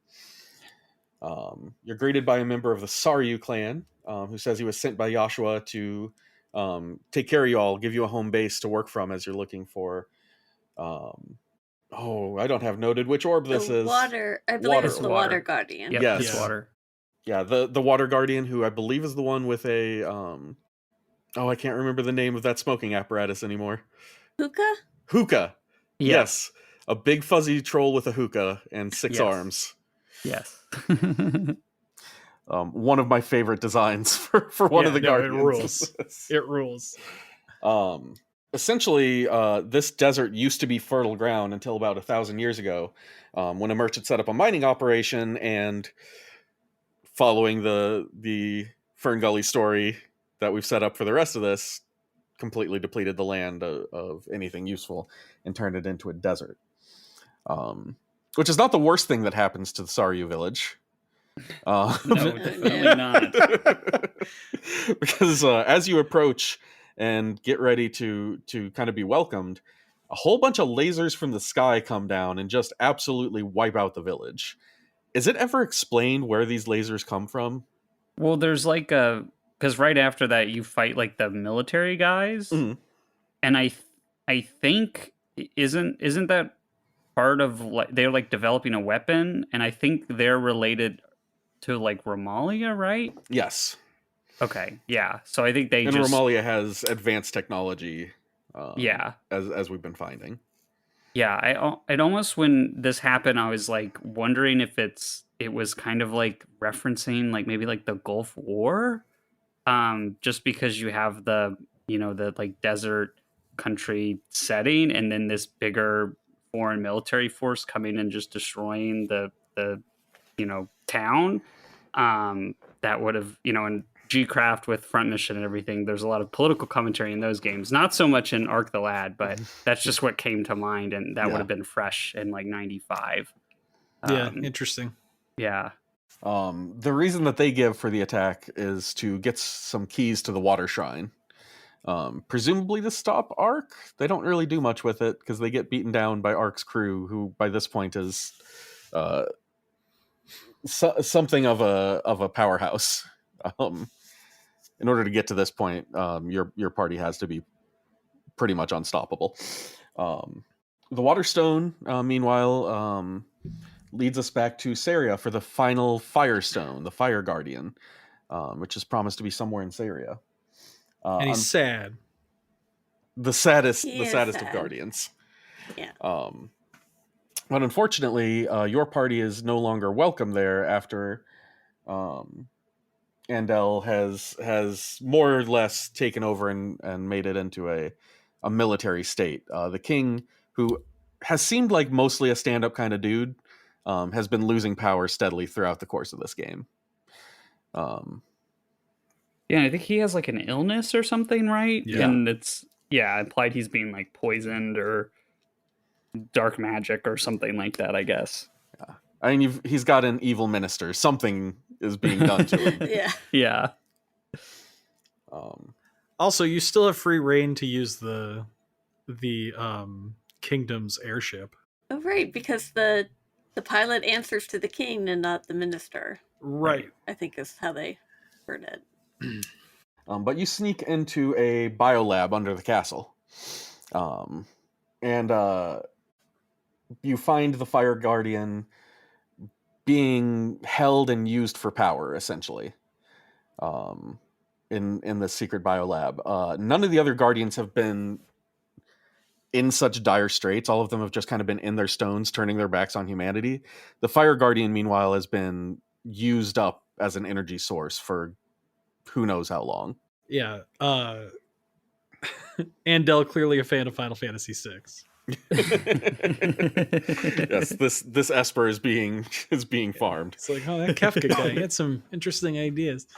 You're greeted by a member of the Saryu clan, who says he was sent by Joshua to take care of you all, give you a home base to work from as you're looking for. I don't have noted which orb this The is. water. I believe it's Water. the water guardian. Yep, Yes. it's water. Yeah, the water guardian, who I believe is the one with a I can't remember the name of that smoking apparatus anymore. Hookah? Hookah. Yeah. Yes. A big fuzzy troll with a hookah and 6 Yes. arms. Yes. One of my favorite designs for one of the guardians. It rules. It rules. Essentially, this desert used to be fertile ground until about 1,000 years ago, when a merchant set up a mining operation, and following the Fern Gully story that we've set up for the rest of this, completely depleted the land of anything useful and turned it into a desert. Which is not the worst thing that happens to the Saryu village. No, definitely not. Because as you approach and get ready to kind of be welcomed, a whole bunch of lasers from the sky come down and just absolutely wipe out the village. Is it ever explained where these lasers come from? Well, there's like because right after that you fight like the military guys, Mhm. and I think isn't that part of like they're like developing a weapon, and I think they're related to like Romalia, right? Yes. Okay, yeah. So I think they And just Romalia has advanced technology. yeah. As we've been finding. Yeah, it almost when this happened, I was like wondering if it was kind of like referencing like maybe like the Gulf War, just because you have the the like desert country setting, and then this bigger foreign military force coming and just destroying the town. That would have, and G-Craft with Front Mission and everything, there's a lot of political commentary in those games. Not so much in Ark the Lad, but that's just what came to mind, and that would have been fresh in like 95. Yeah, interesting. Yeah. The reason that they give for the attack is to get some keys to the water shrine. Presumably to stop Ark. They don't really do much with it because they get beaten down by Ark's crew, who by this point is something of a powerhouse. In order to get to this point, your party has to be pretty much unstoppable. The Waterstone, meanwhile, leads us back to Saria for the final Firestone, the Fire Guardian, which is promised to be somewhere in Saria. And he's sad. The saddest sad. of guardians. Yeah. But unfortunately, your party is no longer welcome there after Andel has more or less taken over and made it into a military state. The king, who has seemed like mostly a stand-up kind of dude, has been losing power steadily throughout the course of this game. Yeah, I think he has like an illness or something, right? Yeah. And it's implied he's being like poisoned or dark magic or something like that, I guess. Yeah. I mean, he's got an evil minister. Something is being done to him. Yeah. Yeah. Also, you still have free reign to use the kingdom's airship. Oh, right, because the pilot answers to the king and not the minister. Right. I think is how they heard it. But you sneak into a biolab under the castle. And you find the Fire Guardian being held and used for power, essentially, in the secret biolab. None of the other Guardians have been in such dire straits. All of them have just kind of been in their stones, turning their backs on humanity. The Fire Guardian, meanwhile, has been used up as an energy source for who knows how long. Yeah. Andel, clearly a fan of Final Fantasy VI. Yes, this Esper is being farmed. It's like, oh, that Kefka guy, he had some interesting ideas.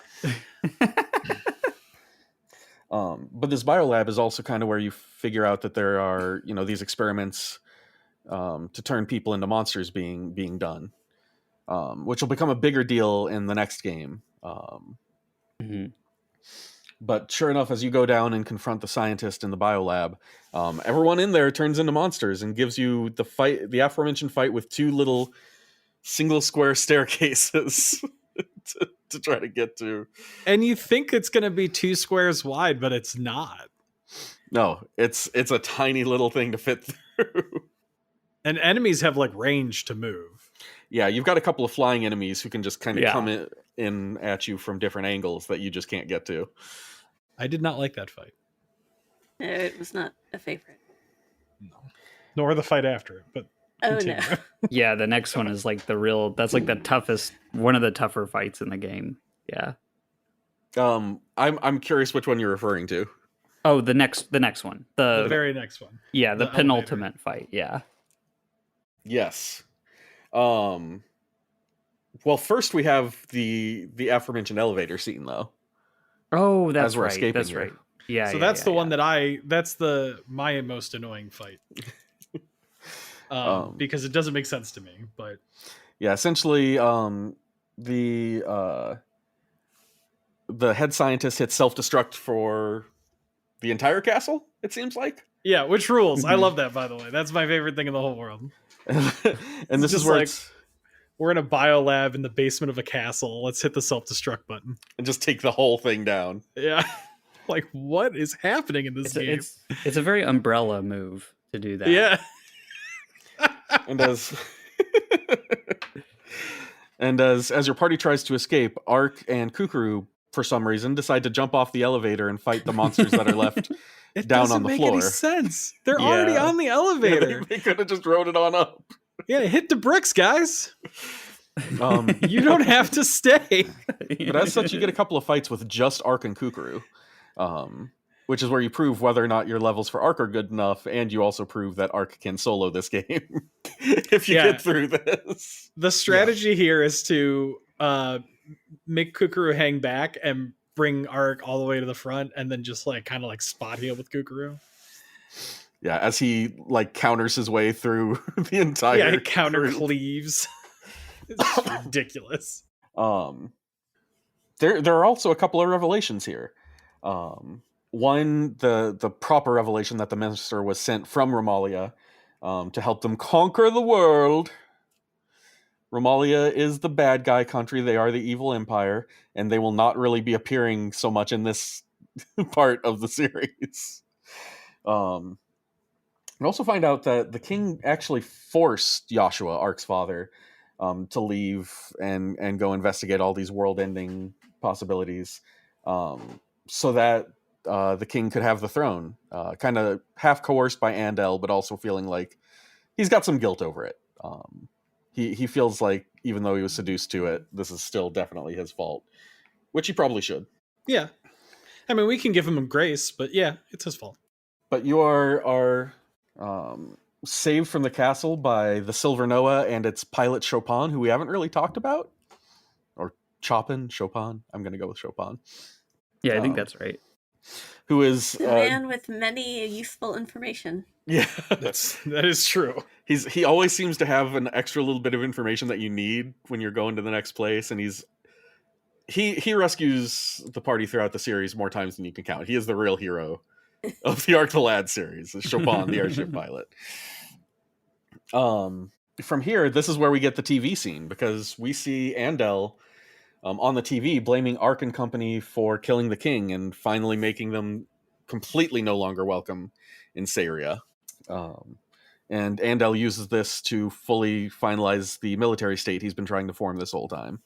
But this biolab is also kind of where you figure out that there are, these experiments to turn people into monsters being done, which will become a bigger deal in the next game. But sure enough, as you go down and confront the scientist in the biolab, everyone in there turns into monsters and gives you the aforementioned fight with two little single square staircases to try to get to. And you think it's going to be 2 squares wide, but it's not. No, it's a tiny little thing to fit through. And enemies have like range to move. Yeah, you've got a couple of flying enemies who can just kind of come in at you from different angles that you just can't get to. I did not like that fight. No, it was not a favorite. No. Nor the fight after it, but continue. No. Yeah, the next one is like that's like the toughest, one of the tougher fights in the game. Yeah. I'm curious which one you're referring to. Oh, the next one. The very next one. Yeah, the penultimate elevator fight. Yeah. Yes. Well, first we have the aforementioned elevator scene, though. Oh, that's as we're right. escaping That's here. right. Yeah. So that's the one that's my most annoying fight. Because it doesn't make sense to me, but yeah, essentially, the head scientist hits self-destruct for the entire castle, it seems like. Yeah, which rules. I love that, by the way. That's my favorite thing in the whole world. And this is where we're in a biolab in the basement of a castle. Let's hit the self-destruct button. and just take the whole thing down. Yeah. Like, what is happening in this game? It's a very Umbrella move to do that. Yeah. And as your party tries to escape, Ark and Kukuru, for some reason, decide to jump off the elevator and fight the monsters that are left It down doesn't on the make floor. any sense. They're Yeah. already on the elevator. Yeah, they could have just rode it on up. Yeah, hit the bricks, guys. Um, You don't have to stay. but as such, you get a couple of fights with just Ark and Kukuru. which is where you prove whether or not your levels for Ark are good enough, and you also prove that Ark can solo this game if you get through this. The strategy here is to make Kukuru hang back and bring Ark all the way to the front, and then just like kind of like spot heal with Kukuru. Yeah, as he like counters his way through the entire. Yeah, he counter cleaves. It's ridiculous. There are also a couple of revelations here. One, the proper revelation that the minister was sent from Romalia to help them conquer the world. Romalia is the bad guy country. They are the evil empire, and they will not really be appearing so much in this part of the series. We also find out that the king actually forced Joshua, Ark's father, to leave and go investigate all these world-ending possibilities, so that the king could have the throne. Kind of half coerced by Andel, but also feeling like he's got some guilt over it. He feels like even though he was seduced to it, this is still definitely his fault, which he probably should. Yeah, I mean, we can give him grace, but yeah, it's his fault. But you are saved from the castle by the Silver Noah and its pilot Chopin, who we haven't really talked about. Or Chopin. I'm going to go with Chopin. Yeah, I think that's right. Who is a man with many useful information. Yeah, that is true. He always seems to have an extra little bit of information that you need when you're going to the next place, and he rescues the party throughout the series more times than you can count. He is the real hero of the Ark the Lad series, Chopin, the airship pilot. From here, this is where we get the TV scene, because we see Andel on the TV blaming Ark and company for killing the king and finally making them completely no longer welcome in Saria. And Andel uses this to fully finalize the military state he's been trying to form this whole time.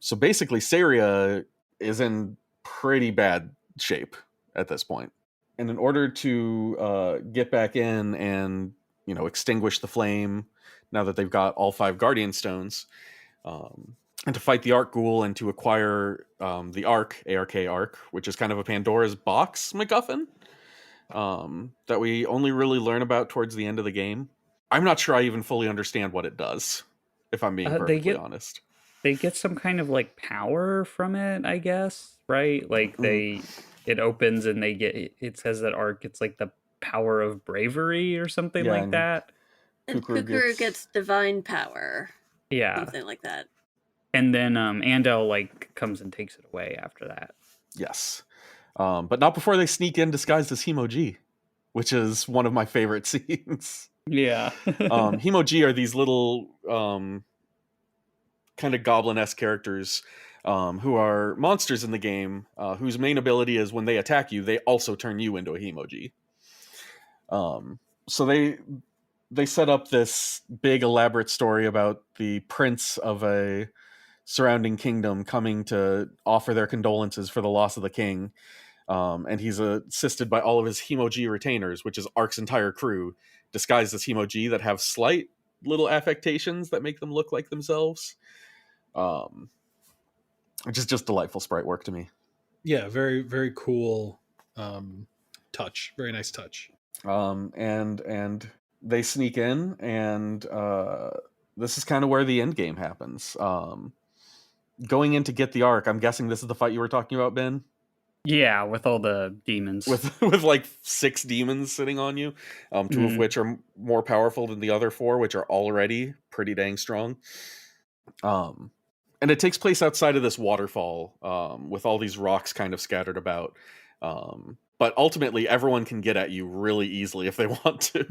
So basically, Saria is in pretty bad shape at this point. And in order to get back in and extinguish the flame, now that they've got all 5 Guardian Stones, and to fight the Ark Ghoul and to acquire the Ark, Ark, which is kind of a Pandora's box MacGuffin that we only really learn about towards the end of the game. I'm not sure I even fully understand what it does, if I'm being perfectly honest. They get some kind of like power from it, I guess, right? Like it opens and it says that Ark gets like the power of bravery or something like that. And Kukuru gets divine power. Yeah. Something like that. And then Andel like comes and takes it away after that. Yes. But not before they sneak in disguised as Hemo-G, which is one of my favorite scenes. Yeah. Hemo-G are these little kind of goblin-esque characters who are monsters in the game, whose main ability is when they attack you, they also turn you into a Hemo-G. So they set up this big elaborate story about the prince of a surrounding kingdom coming to offer their condolences for the loss of the king. And he's assisted by all of his Hemo-G retainers, which is Ark's entire crew, disguised as Hemo-G that have slight little affectations that make them look like themselves. Which is just delightful sprite work to me. Yeah, very, very cool touch. Very nice touch. And they sneak in, and this is kind of where the end game happens. Going in to get the Ark, I'm guessing this is the fight you were talking about, Ben? Yeah, with all the demons. With like 6 demons sitting on you, 2 of which are more powerful than the other 4, which are already pretty dang strong. And it takes place outside of this waterfall, with all these rocks kind of scattered about. But ultimately, everyone can get at you really easily if they want to.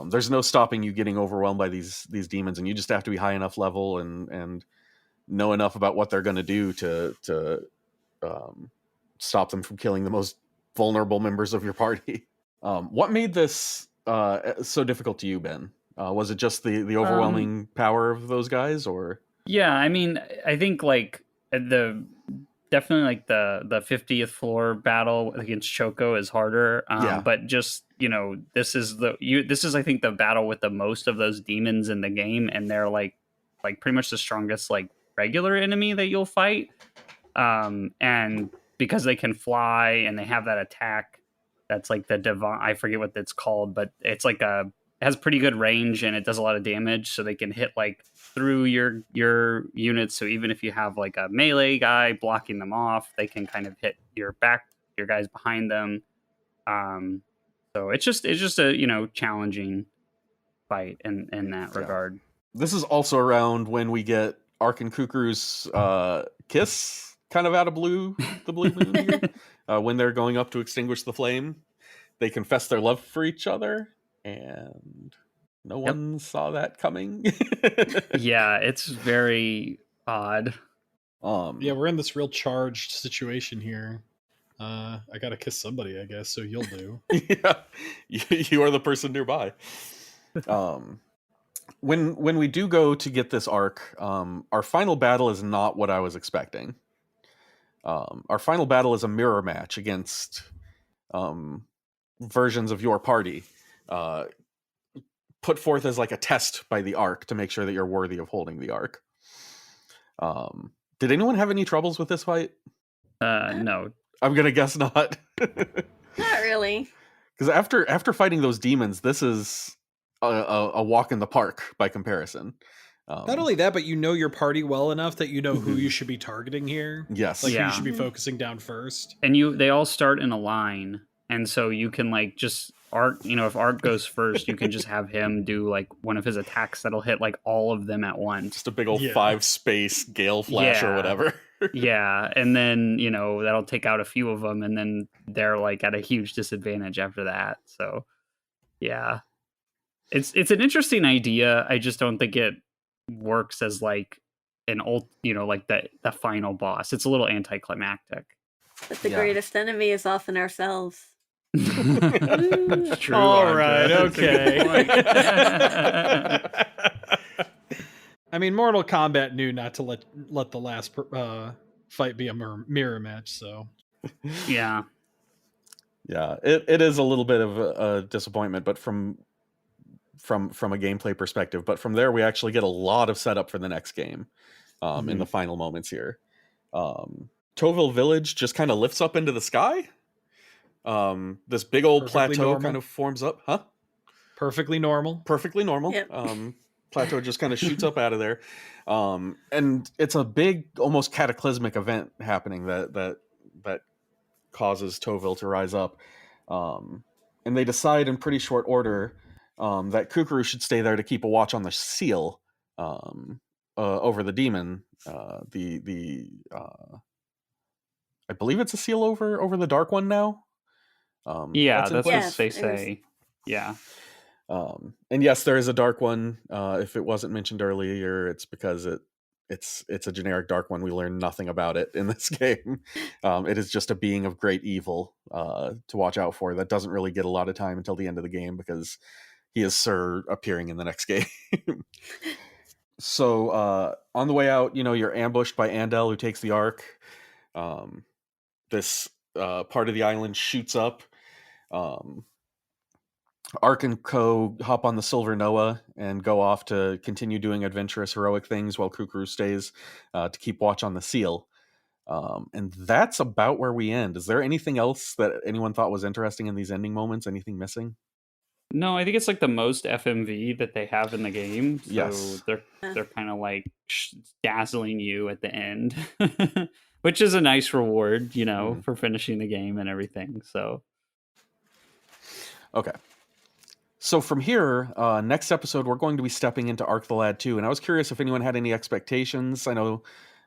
There's no stopping you getting overwhelmed by these demons, and you just have to be high enough level and know enough about what they're going to do to stop them from killing the most vulnerable members of your party. What made this so difficult to you, Ben? Was it just the overwhelming power of those guys, or? Yeah, I mean, I think like definitely like the 50th floor battle against Choco is harder. But just this is I think the battle with the most of those demons in the game, and they're like pretty much the strongest like regular enemy that you'll fight. And because they can fly and they have that attack that's like the divine, I forget what that's called, but it's like it has pretty good range and it does a lot of damage, so they can hit like through your units. So even if you have like a melee guy blocking them off, they can kind of hit your guys behind them. So it's just a challenging fight in that regard. This is also around when we get Ark and Kukuru's kiss kind of out of the blue moon here. When they're going up to extinguish the flame, they confess their love for each other, and no one saw that coming. Yeah, it's very odd. Yeah, we're in this real charged situation here. I gotta kiss somebody, I guess, so you'll do. Yeah, you are the person nearby. When we do go to get this Ark, our final battle is not what I was expecting. Our final battle is a mirror match against versions of your party, put forth as like a test by the Ark to make sure that you're worthy of holding the Ark. Did anyone have any troubles with this fight? No. I'm gonna guess not. Not really. Because after fighting those demons, this is a walk in the park by comparison. Not only that, but you know your party well enough that you know who you should be targeting here. Yes. Like who you should be focusing down first. And they all start in a line, and so you can like just Ark, if Ark goes first, you can just have him do like one of his attacks that'll hit like all of them at once. Just a big old 5-space gale flash or whatever. Yeah, and then that'll take out a few of them, and then they're like at a huge disadvantage after that. So yeah, it's an interesting idea. I just don't think it works as like an old like the final boss. It's a little anticlimactic. But the greatest enemy is often ourselves. True. All right, okay. I mean, Mortal Kombat knew not to let the last fight be a mirror match, so yeah, it is a little bit of a disappointment, but from a gameplay perspective. But from there, we actually get a lot of setup for the next game in the final moments here. Toville Village just kind of lifts up into the sky. This big old Perfectly plateau normal. kind of forms up, huh? Perfectly normal. Yep. Plateau just kind of shoots up out of there, and it's a big, almost cataclysmic event happening that causes Toville to rise up, and they decide in pretty short order that Kukuru should stay there to keep a watch on the seal over the demon. I believe it's a seal over the dark one now. that's what Yes, they it say. Yeah. And yes, there is a dark one. If it wasn't mentioned earlier, it's because it's a generic dark one. We learn nothing about it in this game. It is just a being of great evil to watch out for. That doesn't really get a lot of time until the end of the game because he is appearing in the next game. So on the way out, you're ambushed by Andel, who takes the Ark. This part of the island shoots up. Ark and Co. hop on the Silver Noah and go off to continue doing adventurous, heroic things while Kukuru stays to keep watch on the seal. And that's about where we end. Is there anything else that anyone thought was interesting in these ending moments? Anything missing? No, I think it's like the most FMV that they have in the game. So Yes. they're kind of like dazzling you at the end, which is a nice reward, for finishing the game and everything. So okay. So from here, next episode, we're going to be stepping into Ark the Lad 2. And I was curious if anyone had any expectations. I know,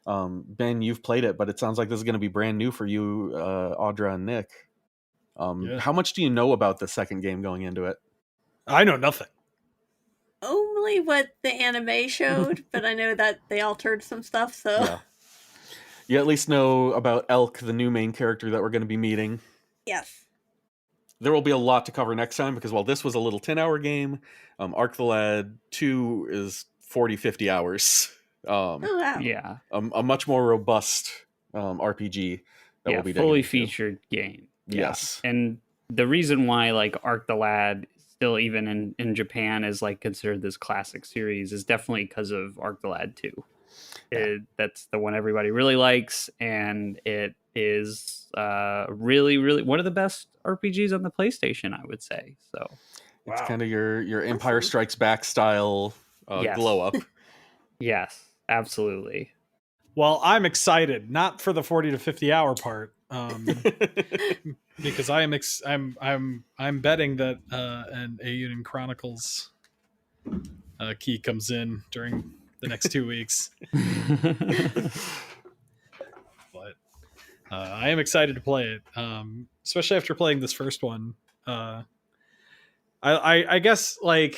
Ben, you've played it, but it sounds like this is going to be brand new for you, Audra and Nick. How much do you know about the second game going into it? I know nothing. Only what the anime showed, but I know that they altered some stuff, so... Yeah. You at least know about Elk, the new main character that we're going to be meeting. Yes. There will be a lot to cover next time, because while this was a little 10-hour game, Ark the Lad 2 is 40-50 hours. Oh, wow. yeah, A much more robust RPG that will be fully digging into. featured game. Yes. And the reason why like Ark the Lad still even in Japan is like considered this classic series is definitely because of Ark the Lad 2. That's the one everybody really likes, and it is really, really one of the best RPGs on the PlayStation, I would say. So It's Wow. kind of your Empire Awesome. Strikes Back style Yes. glow up. yes, absolutely. Well, I'm excited, not for the 40 to 50 hour part, because I'm betting that an Aeon Chronicles key comes in during the next 2 weeks. But I am excited to play it, especially after playing this first one. I guess like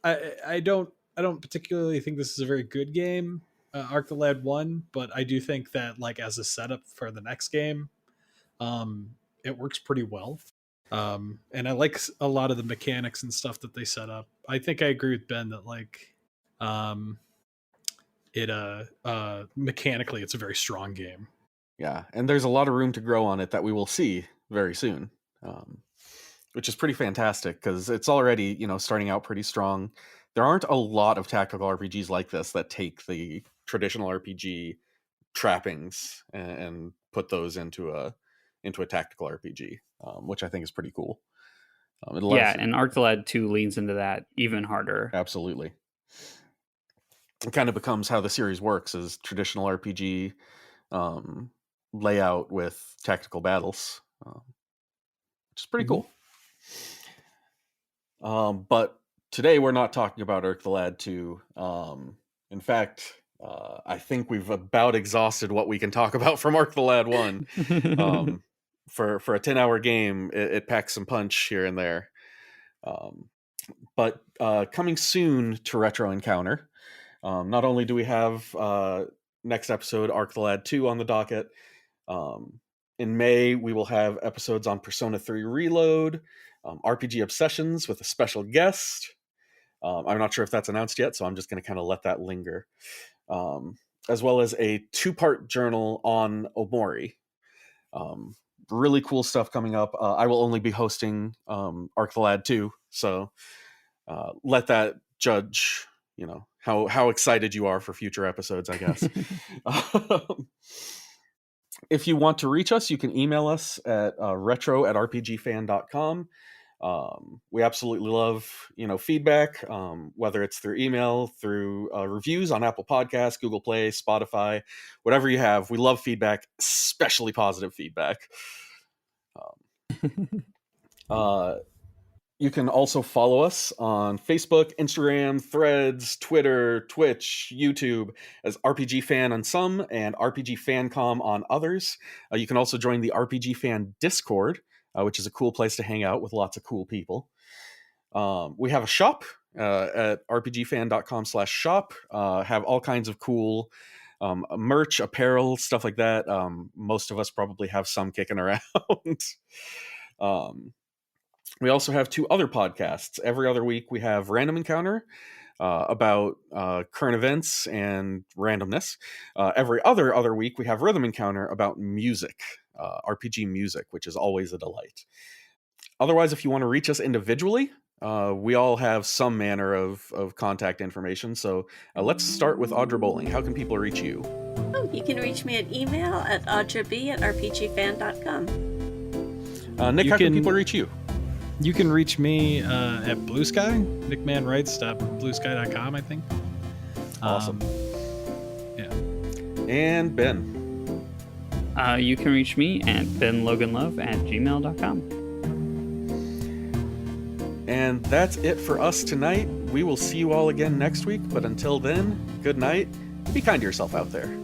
I don't particularly think this is a very good game, Arc the Lad 1, but I do think that like as a setup for the next game, it works pretty well. And I like a lot of the mechanics and stuff that they set up. I think I agree with Ben that like it mechanically it's a very strong game. Yeah, and there's a lot of room to grow on it that we will see very soon, which is pretty fantastic because it's already, starting out pretty strong. There aren't a lot of tactical RPGs like this that take the traditional RPG trappings and put those into a tactical RPG, which I think is pretty cool. And Arc the Lad 2 leans into that even harder. Absolutely. It kind of becomes how the series works as traditional RPG layout with tactical battles, which is pretty cool. But today we're not talking about Arc the Lad 2. In fact, I think we've about exhausted what we can talk about from Arc the Lad 1. For a 10-hour game, it packs some punch here and there. But coming soon to Retro Encounter, not only do we have next episode Arc the Lad 2 on the docket, in May we will have episodes on Persona 3 Reload, RPG Obsessions with a special guest. I'm not sure if that's announced yet, so I'm just going to kind of let that linger. As well as a 2-part journal on Omori. Really cool stuff coming up. I will only be hosting Arc the Lad 2, so let that judge, how excited you are for future episodes, I guess. If you want to reach us, you can email us at retro@rpgfan.com. We absolutely love, feedback, whether it's through email, through reviews on Apple Podcasts, Google Play, Spotify, whatever you have. We love feedback, especially positive feedback. You can also follow us on Facebook, Instagram, Threads, Twitter, Twitch, YouTube as RPG Fan on some and RPG Fancom on others. You can also join the RPG Fan Discord, which is a cool place to hang out with lots of cool people. We have a shop at rpgfan.com/shop. Have all kinds of cool merch, apparel, stuff like that. Most of us probably have some kicking around. We also have 2 other podcasts. Every other week we have Random Encounter about current events and randomness. Every other week we have Rhythm Encounter about music, RPG music, which is always a delight. Otherwise, if you want to reach us individually, we all have some manner of contact information. So let's start with Audra Bowling. How can people reach you? You can reach me at email at audrab@rpgfan.com. Nick, how can people reach you? You can reach me at Blue Sky, nickmanwrites.bluesky.com, I think. Awesome. Yeah. And Ben. You can reach me at benloganlove@gmail.com. And that's it for us tonight. We will see you all again next week. But until then, good night. Be kind to yourself out there.